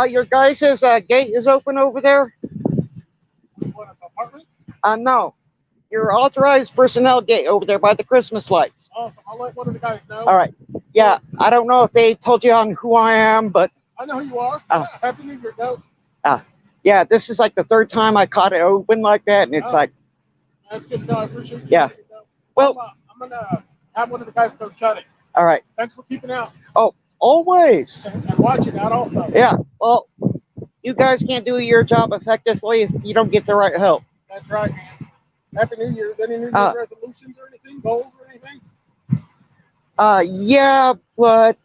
Your guys' gate is open over there? What, apartment? No. Your authorized personnel gate over there by the Christmas lights. Oh, I'll let one of the guys know. All right. Yeah, I don't know if they told you on who I am, but I know who you are. Uh, Yeah, Happy New Year. No, yeah, this is like the third time I caught it open like that, and it's Oh. like, that's good to know. I appreciate you. Yeah. letting me know. well, I'm gonna have one of the guys go shut it. all right. Thanks for keeping out Always. and watching out also. Yeah, well, you guys can't do your job effectively if you don't get the right help. That's right, man. Happy New Year. Any New Year's Uh, resolutions or anything? Goals or anything? Yeah, but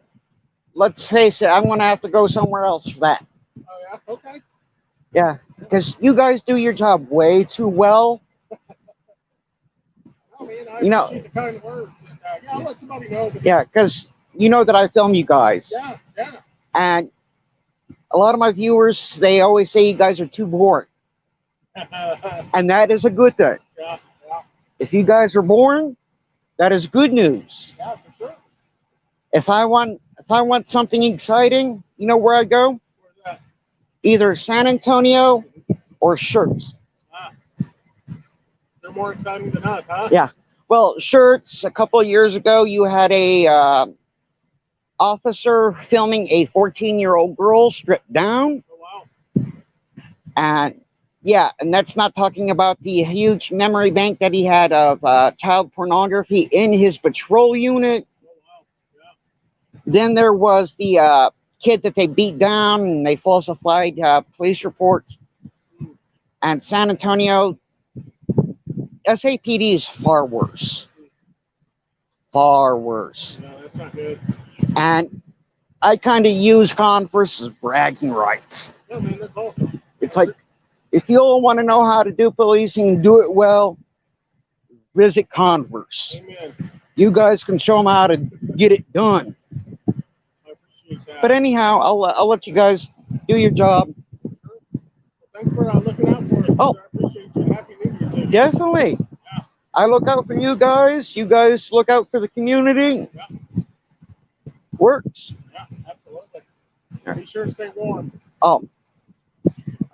let's face it, I'm gonna have to go somewhere else for that. Oh yeah. Okay. Yeah, because you guys do your job way too well. Oh man, I You know- appreciate the kind words. And, yeah, I'll let somebody know. That, Yeah, because you know that I film you guys, Yeah. Yeah. and a lot of my viewers, they always say you guys are too boring, yeah. and that is a good thing. Yeah. If you guys are boring, that is good news. Yeah. For sure. If I want something exciting, you know where I go? Where's that? Either San Antonio or Shirts. They're more exciting than us, huh? Yeah. Well, Shirts, a couple of years ago, you had a officer filming a 14-year-old girl stripped down. Oh wow. And yeah, and that's not talking about the huge memory bank that he had of child pornography in his patrol unit. Oh wow. Yeah. Then there was the kid that they beat down and they falsified police reports. And San Antonio, SAPD is far worse. Far worse. No, that's not good. And I kind of use Converse as bragging rights. No man, that's awesome. It's like, if you all want to know how to do policing and do it well, visit Converse. Amen. You guys can show them how to get it done. I appreciate that. But anyhow, I'll let you guys do your job. Thanks for looking out for us. Oh. I appreciate you. Happy New Year to you. Definitely. Yeah. I look out for you guys. You guys look out for the community. Yeah. Works. Yeah, absolutely. Be sure to stay warm. Oh,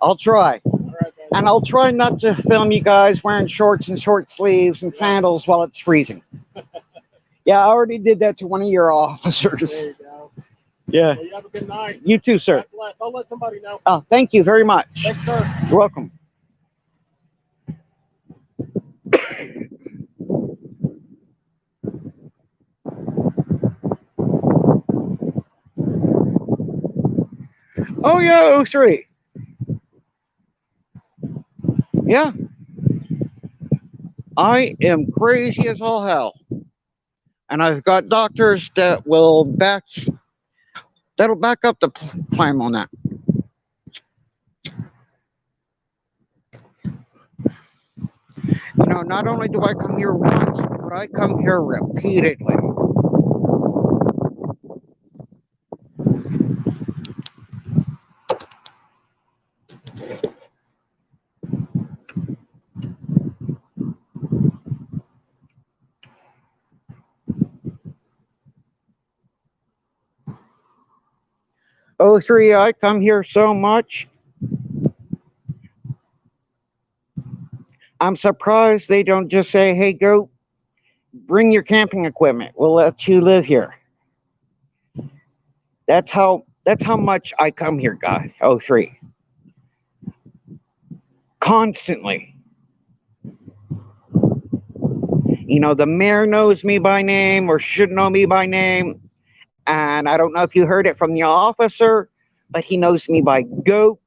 I'll try. All right, man. And I'll try not to film you guys wearing shorts and short sleeves and sandals while it's freezing. Yeah, I already did that to one of your officers. There you go. Yeah. Well, you have a good night. You too, sir. God bless. I'll let somebody know. Oh, thank you very much. Thanks, sir. You're welcome. Oh yeah, 03. Yeah. I am crazy as all hell. And I've got doctors that'll back up the claim on that. You know, not only do I come here once, but I come here repeatedly. Oh, 03, I come here so much. I'm surprised they don't just say, hey, go bring your camping equipment. We'll let you live here. That's how much I come here, guys. 03. Constantly. You know, the mayor knows me by name or should know me by name. And I don't know if you heard it from the officer, but he knows me by GOAT.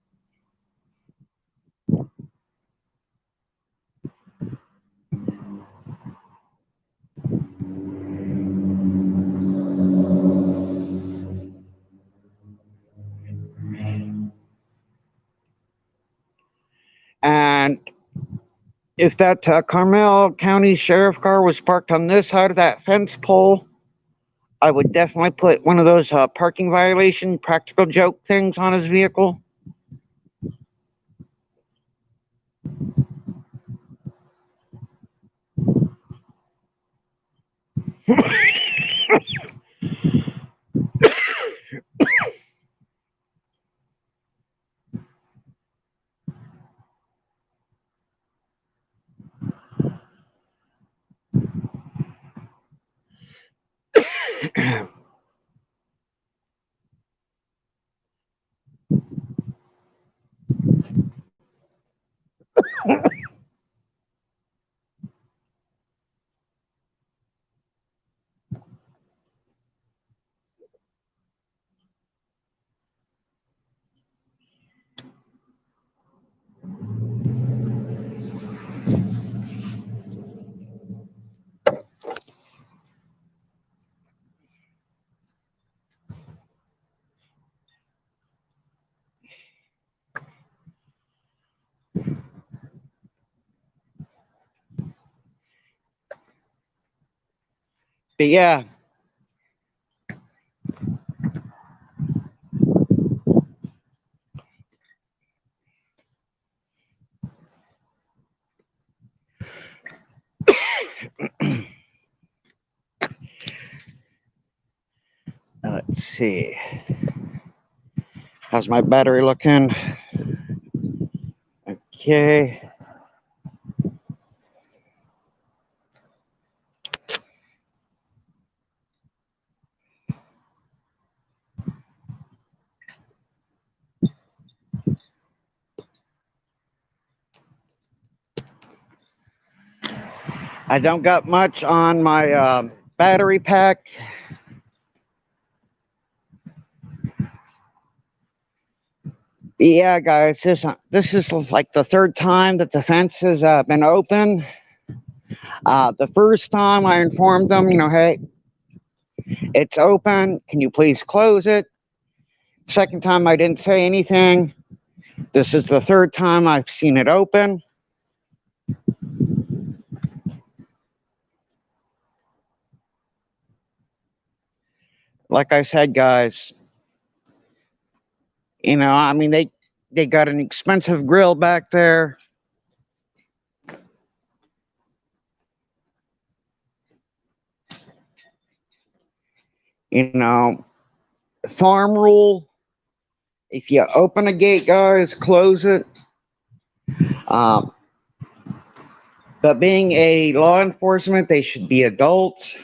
And if that Carmel County Sheriff car was parked on this side of that fence pole, I would definitely put one of those parking violation practical joke things on his vehicle. But yeah. Let's see. How's my battery looking? Okay. I don't got much on my battery pack. Yeah, guys, this is like the third time that the fence has been open. The first time I informed them, hey, it's open. Can you please close it? Second time I didn't say anything. This is the third time I've seen it open. Like I said, guys, I mean, they got an expensive grill back there. Farm rule. If you open a gate, guys, close it. But being a law enforcement, they should be adults.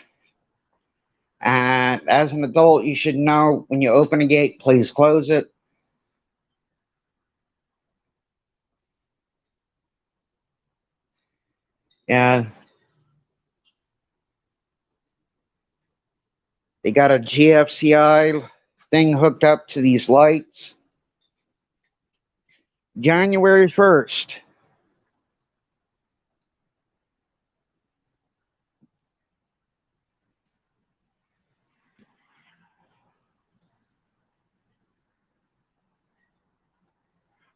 And as an adult, you should know when you open a gate, please close it. Yeah. They got a GFCI thing hooked up to these lights. January 1st.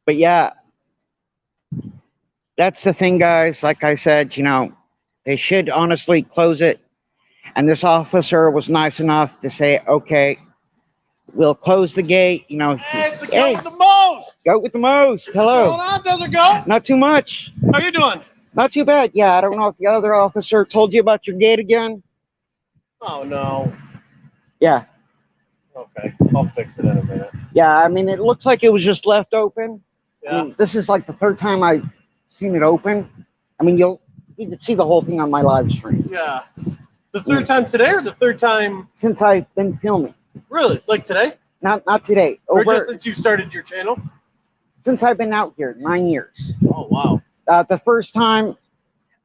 But yeah, that's the thing, guys. Like I said, they should honestly close it. And this officer was nice enough to say, okay, we'll close the gate. Hey, it's the goat with the most. Goat with the most. Hello. What's going on, Desert Goat? Not too much. How you doing? Not too bad. Yeah, I don't know if the other officer told you about your gate again. Oh, no. Yeah. Okay, I'll fix it in a minute. Yeah, I mean, it looks like it was just left open. Yeah. I mean, this is like the third time I've seen it open. I mean, you can see the whole thing on my live stream. Yeah. The third time today or the third time? Since I've been filming. Really? Like today? Not today. Or just since you started your channel? Since I've been out here, 9 years. Oh, wow. The first time,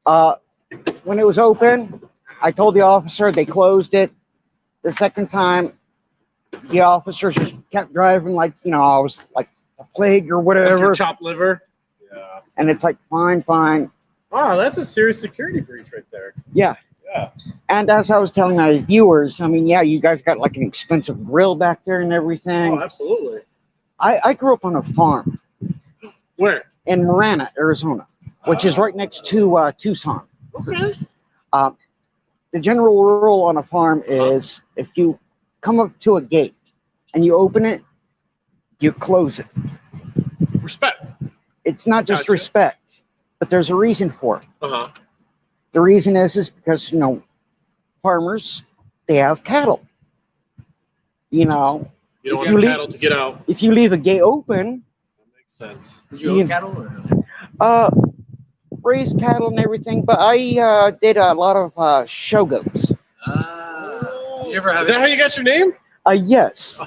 when it was open, I told the officer, they closed it. The second time, the officers just kept driving like, I was like a plague or whatever. Like your chopped liver? Yeah. And it's like, fine. Wow, that's a serious security breach right there. Yeah. Yeah. And as I was telling my viewers, I mean, yeah, you guys got like an expensive grill back there and everything. Oh, absolutely. I grew up on a farm. Where? In Marana, Arizona, which is right next to Tucson. Okay. The general rule on a farm is if you come up to a gate and you open it, you close it. Respect. It's not just Gotcha. respect, but there's a reason for it. Uh-huh. The reason is because, farmers, they have cattle. You don't want cattle to get out. If you leave a gate open. That makes sense. Did you own cattle? Or? Raised cattle and everything, but I did a lot of show goats. Did you ever have Is that how you got your name? Yes.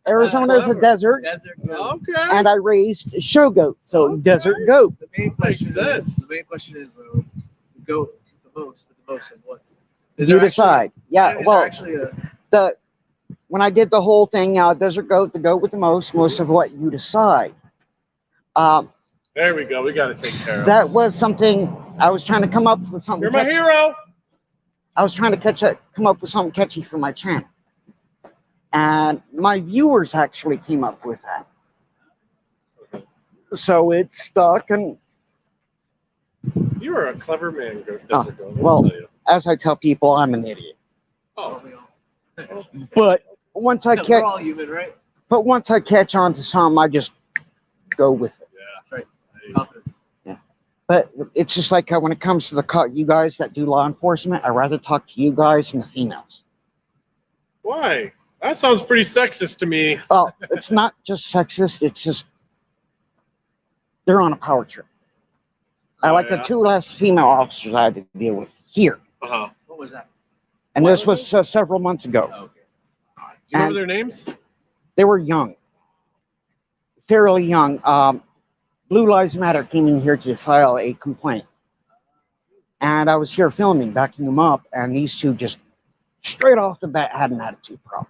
Arizona is a clever. desert, Okay. and I raised show goat, so Okay. desert goat. The main Makes question sense. is, the main question is though, the goat with the most and what? Is You there decide. Yeah, Is well, there actually a the when I did the whole thing, desert goat, the goat with the most of what you decide. Um, There we go. We got to take care of. that was something I was trying to come up with something. You're my catchy. hero. I was trying to come up with something catchy for my channel, and my viewers actually came up with that. So it stuck, and You are a clever man, Desert Oh, Goat. I'll well. tell you. as I tell people, I'm an idiot. Oh, we all? But once I We're catch, all human, right? once I catch on to something, I just go with it. yeah. Right. Hey, Confidence. But it's just like when it comes to you guys that do law enforcement, I'd rather talk to you guys than the females. Why? That sounds pretty sexist to me. Well, it's not just sexist, it's just they're on a power trip. I Oh, like yeah? the two last female officers I had to deal with here. Uh-huh. What was that? And What this was was several months ago. Oh, okay. Do you remember And- their names? They were young, fairly young. Blue Lives Matter came in here to file a complaint. And I was here filming, backing them up, and these two just straight off the bat had an attitude problem.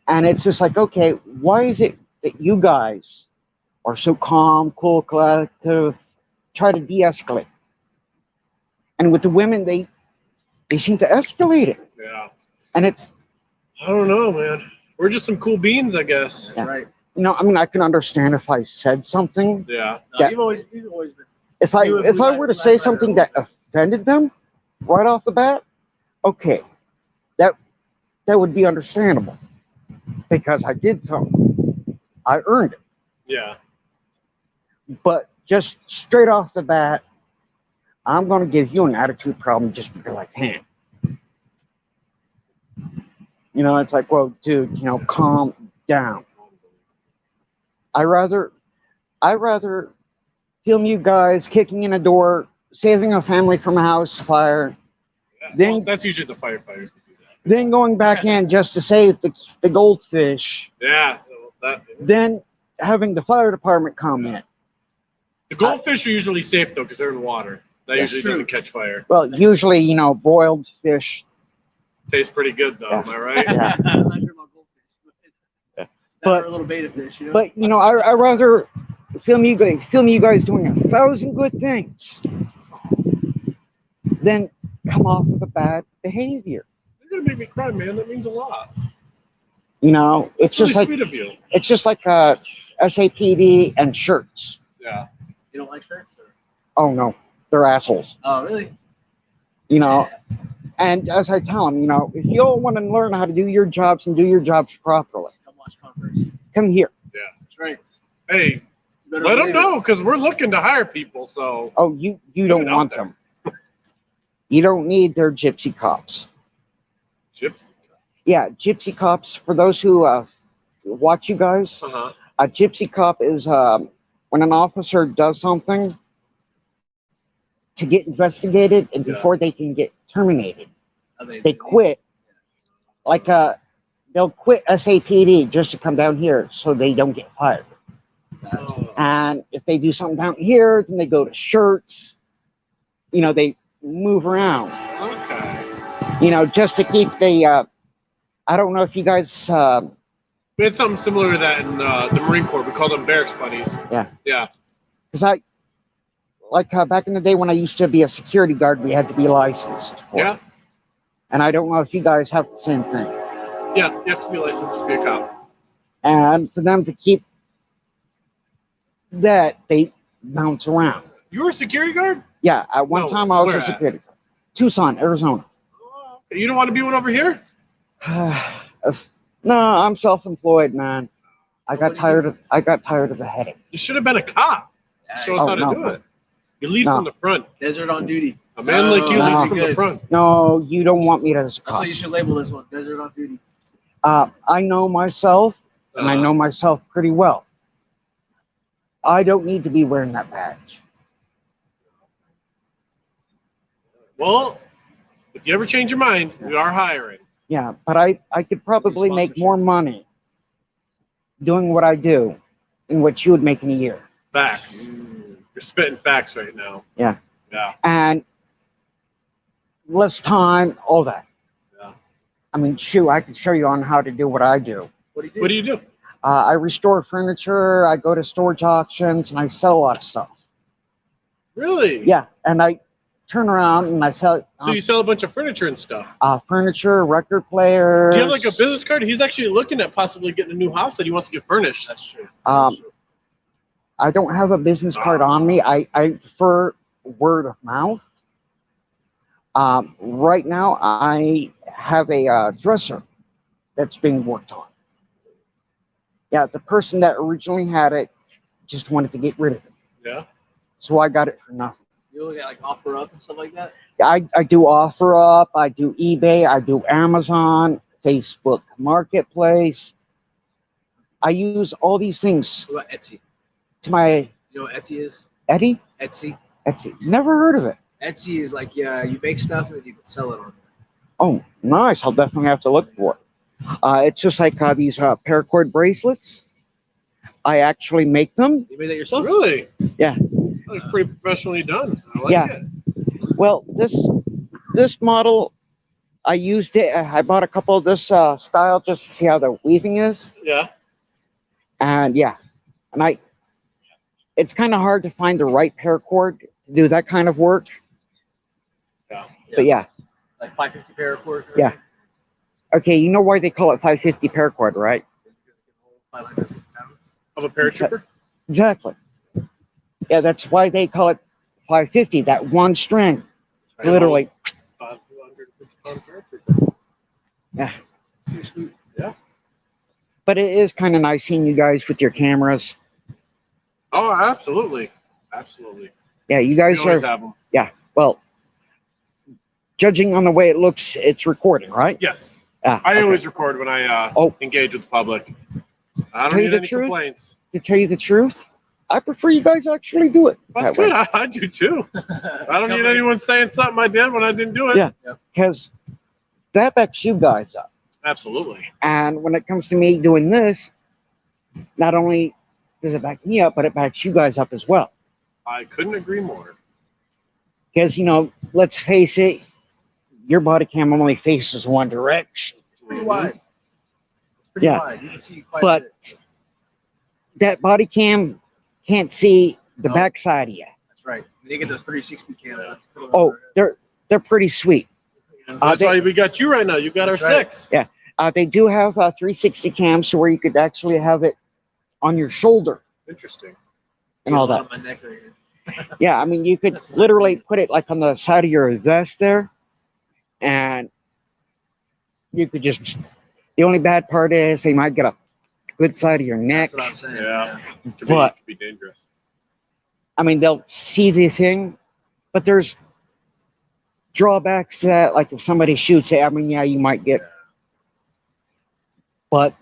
And it's just like, okay, why is it that you guys are so calm, cool, collective, try to de-escalate? And with the women, they seem to escalate it. Yeah. And it's, I don't know, man. We're just some cool beans, I guess. That's Yeah. right. I mean, I can understand if I said something. Yeah. No, Yeah. you've always been. If I You- if we I like- were we to say like something better. that offended them right off the bat, okay, that would be understandable because I did something, I earned it. Yeah. But just straight off the bat, I'm going to give you an attitude problem just because I can. It's like, well, dude, calm down. I rather film you guys kicking in a door, saving a family from a house fire, Yeah. Then- Well, that's usually the firefighters that do that. then going back in just to save the goldfish, Yeah. That, then having the fire department come in. the goldfish are usually safe though because they're in water. That That's usually true. doesn't catch fire. Well, usually, broiled fish. Tastes pretty good though. Yeah. Am I right? Yeah. I'm not sure about goldfish. But- But a little beta fish, But I rather film you guys doing 1,000 good things than come off with a bad behavior. You're gonna make me cry, man. That means a lot. It's Really just like sweet of you. SAPD and shirts. Yeah. You don't like shirts? Or? Oh no, they're assholes. Oh, really? And as I tell them, if you all want to learn how to do your jobs and do your jobs properly, Come watch Converse. come here. That's right. Hey, You better let them believe it. know because we're looking to hire people. So Oh, you Put don't it out want there. them. You don't need their gypsy cops. gypsy. Yeah, gypsy cops. For those who watch you guys, Uh-huh. a gypsy cop is when an officer does something to get investigated, and Yeah. before they can get terminated, Oh, they quit. Like they'll quit SAPD just to come down here so they don't get fired. Oh, And if they do something down here, then they go to shirts. They move around. okay. Just to keep the. I don't know if you guys. We had something similar to that in the Marine Corps. We called them barracks buddies. Yeah. Yeah. Because back in the day when I used to be a security guard, we had to be licensed. for it. Yeah. And I don't know if you guys have the same thing. Yeah. You have to be licensed to be a cop. And for them to keep that, they bounce around. You were a security guard? Yeah, at one No, time I was where a at? security guard. Tucson, Arizona. Oh, you don't want to be one over here? No, I'm self-employed, man. I What got do you tired of the headache. You should have been a cop. Show us Oh, how to no. do it. You lead No. from the front. Desert on duty. A man like you Oh, leads no. from the Good. front. No, you don't want me to as a That's cop. what you should label this one. Desert on duty. I know myself, and I know myself pretty well. I don't need to be wearing that badge. Well, if you ever change your mind, we are hiring. Yeah, but I could probably make more money doing what I do than what you would make in a year. Facts. You're spitting facts right now. Yeah. Yeah. And less time, all that. Yeah. I mean, shoot, I could show you on how to do what I do. What do you do? What do you do? I restore furniture, I go to storage auctions, and I sell a lot of stuff. Really? Yeah, and I turn around and I sell So you sell a bunch of furniture and stuff. furniture, record players. Do you have like a business card? He's actually looking at possibly getting a new house that he wants to get furnished. That's true. I don't have a business card on me. I prefer word of mouth. Right now, I have a dresser that's being worked on. Yeah, the person that originally had it just wanted to get rid of it. Yeah. So I got it for nothing. You look at like OfferUp and stuff like that. I do OfferUp, I do eBay, I do Amazon, Facebook Marketplace. I use all these things What about Etsy? to my You know what Etsy is? Etsy. Etsy. Never heard of it. Etsy is like, yeah, you make stuff and then you can sell it on there. Oh, nice. I'll definitely have to look for it. It's just like these paracord bracelets. I actually make them. You made that yourself? Really? Yeah. That was pretty professionally done. I like Yeah. it. Well, this model, I used it. I bought a couple of this style just to see how the weaving is. Yeah. And yeah, and it's kind of hard to find the right paracord to do that kind of work. Yeah. But yeah, Like 550 paracord. Yeah. Okay, you know why they call it 550 paracord, right? Because it can hold 550 pounds. Of a paratrooper? Exactly. Yeah, that's why they call it 550. That one string, Right. literally. 550-pound paratrooper. Yeah. Pretty sweet. Yeah. But it is kind of nice seeing you guys with your cameras. Oh, absolutely. Absolutely. Yeah, you We guys always are. have them. Well, judging on the way it looks, it's recording, right? Yes. Yeah. I okay. always record when I Oh. engage with the public. I don't Tell you need the any truth? complaints. To tell you the truth, I prefer you guys actually do it. That's that way. good. I do too. I don't need anyone saying something I did when I didn't do it. Yeah. Because that backs you guys up. Absolutely. And when it comes to me doing this, not only does it back me up, but it backs you guys up as well. I couldn't agree more. Because, let's face it, your body cam only faces one direction. It's pretty wide. It's pretty Yeah. wide. You can see quite a bit. But that body cam can't see the No. backside of you. That's right. When you get those 360 cameras. Oh, they're pretty sweet. That's why we got you right now. You got That's our right. 6. They do have 360 cams to where you could actually have it on your shoulder Interesting. and all that. On my neck right here. Yeah, I mean, you could That's literally nice. put it like on the side of your vest there, and you could just. The only bad part is they might get a good side of your neck. That's what I'm saying. Yeah. Could But- be dangerous. I mean, they'll see the thing, but there's drawbacks to that. Like if somebody shoots it, I mean, yeah, you might get. But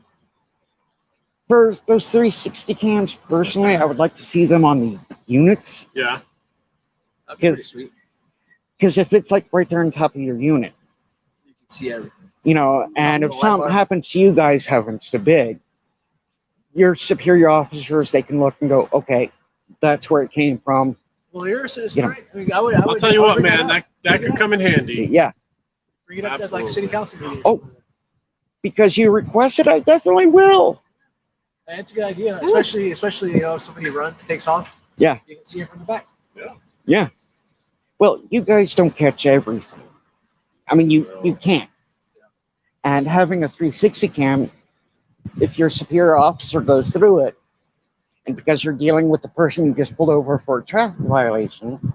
for those 360 cams, personally, I would like to see them on the units. Yeah. That'd be pretty Because- sweet. Because if it's like right there on top of your unit, You can see everything. and if the something Wi-Fi. happens to you guys having so big, your superior officers, they can look and go, okay, that's where it came from. Well, you're a citizen, You know. right? I mean, I would I'll tell you I what, would bring it man, up. that could come in handy. Yeah, Bring it up as like city council meeting. Oh. because you requested, I definitely will. That's a good idea, especially if somebody runs, takes off. Yeah. You can see it from the back. Yeah. Well, you guys don't catch everything. I mean, you can't. And having a 360 cam, if your superior officer goes through it, and because you're dealing with the person you just pulled over for a traffic violation,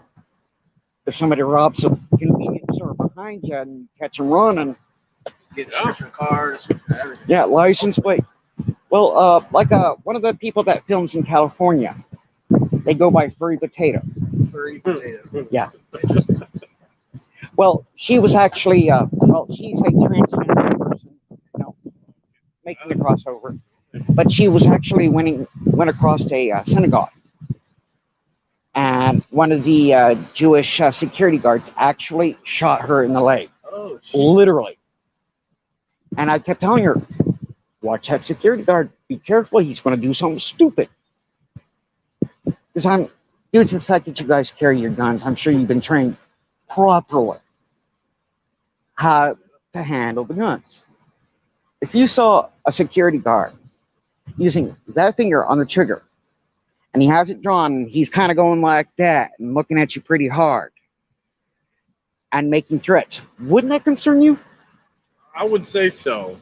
if somebody robs a convenience store behind you and you catch them running, Get a switch from the car, switch from everything. yeah, license plate. Well, one of the people that films in California, they go by Furry Potato. Furry potato. Yeah. Interesting. Well, she was actually, she's a transgender person, making the crossover. But she was actually went across a synagogue. And one of the Jewish security guards actually shot her in the leg. Oh, shit. Literally. And I kept telling her, watch that security guard. Be careful. He's going to do something stupid. Because due to the fact that you guys carry your guns, I'm sure you've been trained properly how to handle the guns. If you saw a security guard using that finger on the trigger and he has it drawn and he's kind of going like that and looking at you pretty hard and making threats, wouldn't that concern you? I would say so.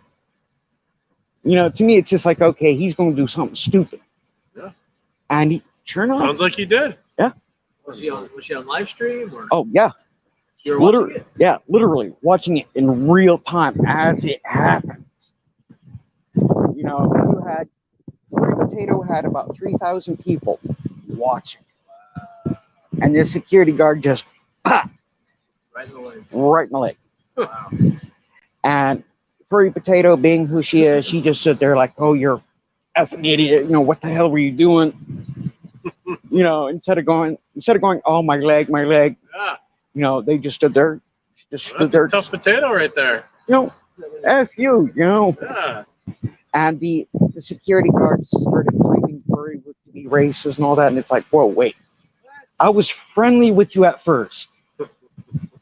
You know, to me, it's just like, okay, he's going to do something stupid. Yeah. And sure enough. Sounds like he did. Yeah. Was she on live stream or? Oh, yeah. You were watching it? Yeah, literally watching it in real time as it happened. You know, Curry Potato had about 3,000 people watching. And this security guard just, pop, Right in the leg. right in the leg. Wow. And Curry Potato, being who she is, she just stood there like, oh, you're effing idiot. You know, what the hell were you doing? You know, instead of going, oh, my leg. Yeah. You know, they just stood there. That's a tough potato right there. You know, F you, you know. Yeah. And the security guards started claiming Curry to be racist and all that. And it's like, whoa, wait. I was friendly with you at first.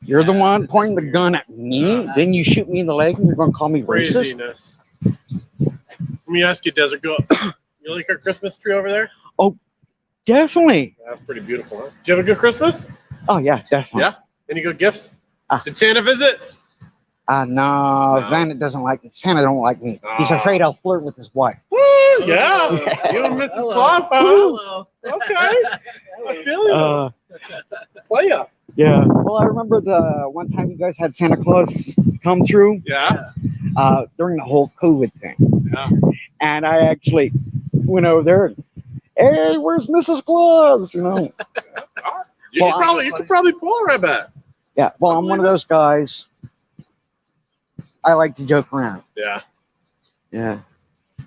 You're the one pointing the gun at me. Then you shoot me in the leg and you're going to call me racist? Craziness. Let me ask you, Desert Girl. You like our Christmas tree over there? Definitely. That's pretty beautiful, huh? Did you have a good Christmas? Oh, yeah, definitely. Yeah? Any good gifts? Ah. Did Santa visit? No, No. Santa doesn't like me. Santa don't like me. He's Oh. afraid I'll flirt with his wife. Woo! Yeah. You and Mrs. Hello. Claus, huh? Hello. Okay. I feel you. Playa. Yeah. Well, I remember the one time you guys had Santa Claus come through Yeah. during the whole COVID thing. Yeah. And I actually went over there. Hey, where's Mrs. Claus? You know. You, Well, you could probably pull her, I bet. Yeah. Well, I'm one of those guys. I like to joke around. Yeah. Yeah.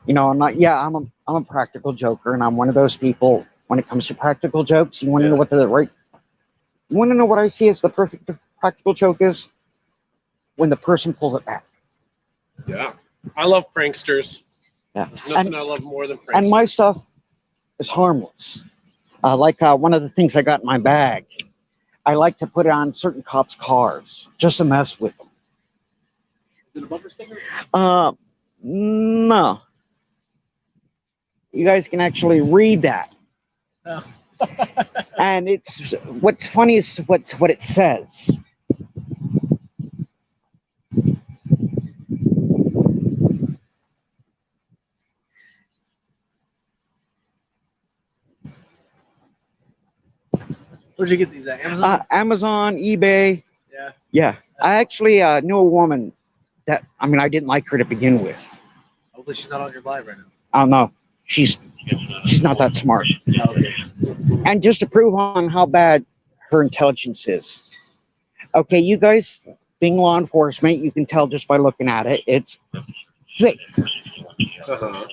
You know, I'm a practical joker, and I'm one of those people. When it comes to practical jokes, you want to know what you want to know what I see as the perfect practical joke is? When the person pulls it back. Yeah. I love pranksters. Yeah. There's nothing I love more than pranksters. And my stuff is harmless. Like one of the things I got in my bag, I like to put it on certain cops' cars just to mess with them. Is it a bumper sticker? No. You guys can actually read that. No. And it's what's funny is what it says. Where'd you get these at? Amazon? Amazon, eBay. Yeah. Yeah. I actually knew a woman that, I mean, I didn't like her to begin with. Hopefully she's not on your live right now. I don't know. She's not that smart. Oh, okay. And just to prove on how bad her intelligence is. Okay, you guys, being law enforcement, you can tell just by looking at it. It's thick. Uh-huh.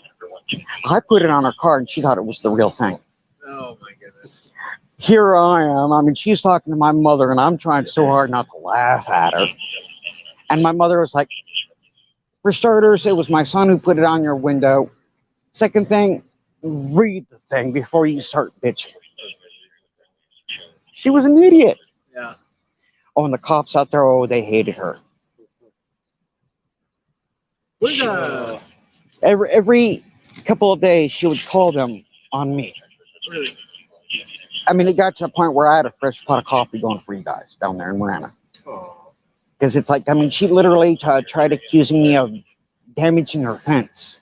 I put it on her car and she thought it was the real thing. Oh my goodness. Here I am. I mean, she's talking to my mother and I'm trying so hard not to laugh at her. And my mother was like, for starters, it was my son who put it on your window. Second thing, read the thing before you start bitching. She was an idiot. Yeah. Oh, and the cops out there, oh, they hated her. Where's Every couple of days, she would call them on me. really? I mean, it got to a point where I had a fresh pot of coffee going for you guys down there in Marana. Oh. Because it's like, I mean, she literally tried accusing me of damaging her fence.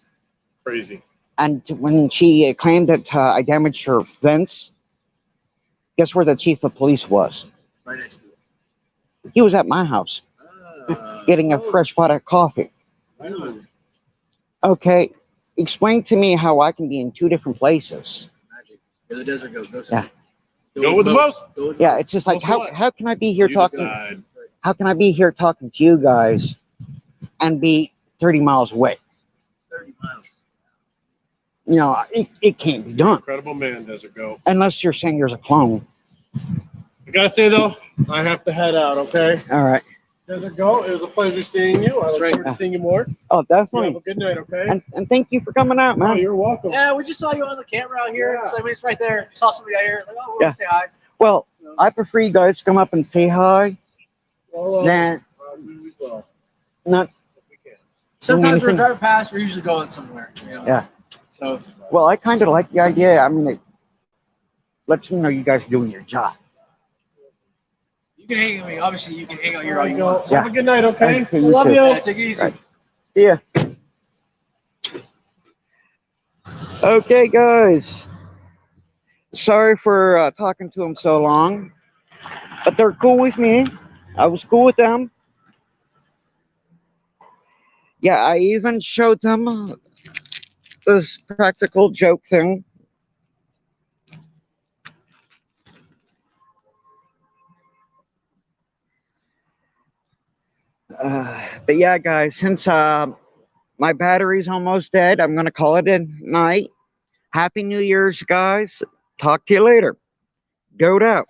Crazy. And when she claimed that I damaged her fence, guess where the chief of police was? Right next to it. He was at my house getting a fresh pot of coffee. Ooh, Okay, explain to me how I can be in two different places. magic. You're the desert goat. Go Yeah. see. Go with the most. Go with Yeah, it's just like, Well, what? how can I be here You talking? decide. How can I be here talking to you guys and be 30 miles away? 30 miles. You know, it can't be done Incredible man, Desert Goat. unless you're saying there's a clone. I gotta say though, I have to head out. Okay. All right. Desert Goat, it was a pleasure seeing you. I look Right. forward to seeing you more. Oh, You have definitely. a good night, okay? And thank you for coming out, Oh, man. you're welcome. Yeah, we just saw you on the camera out here. Yeah. So I mean, it's right there. We saw somebody out here. Like, oh, we'll Yeah. say hi. Well, So, I prefer you guys to come up and say hi. Well, Than we will. not. If we can. sometimes we're anything. driving past. We're usually going somewhere. You know? Yeah. So Well, I kind of like the idea. I mean, it lets me know you guys are doing your job. you can hang. I mean, obviously, you can hang out here There all you you go. want. Yeah. Have a good night, okay? Okay, you Love too. you. Yeah, take it easy. Right. See ya. Okay, guys. Sorry for talking to them so long, but they're cool with me. I was cool with them. Yeah, I even showed them this practical joke thing. But yeah, guys, since my battery's almost dead, I'm gonna call it a night. Happy New Year's, guys. Talk to you later. Goat out.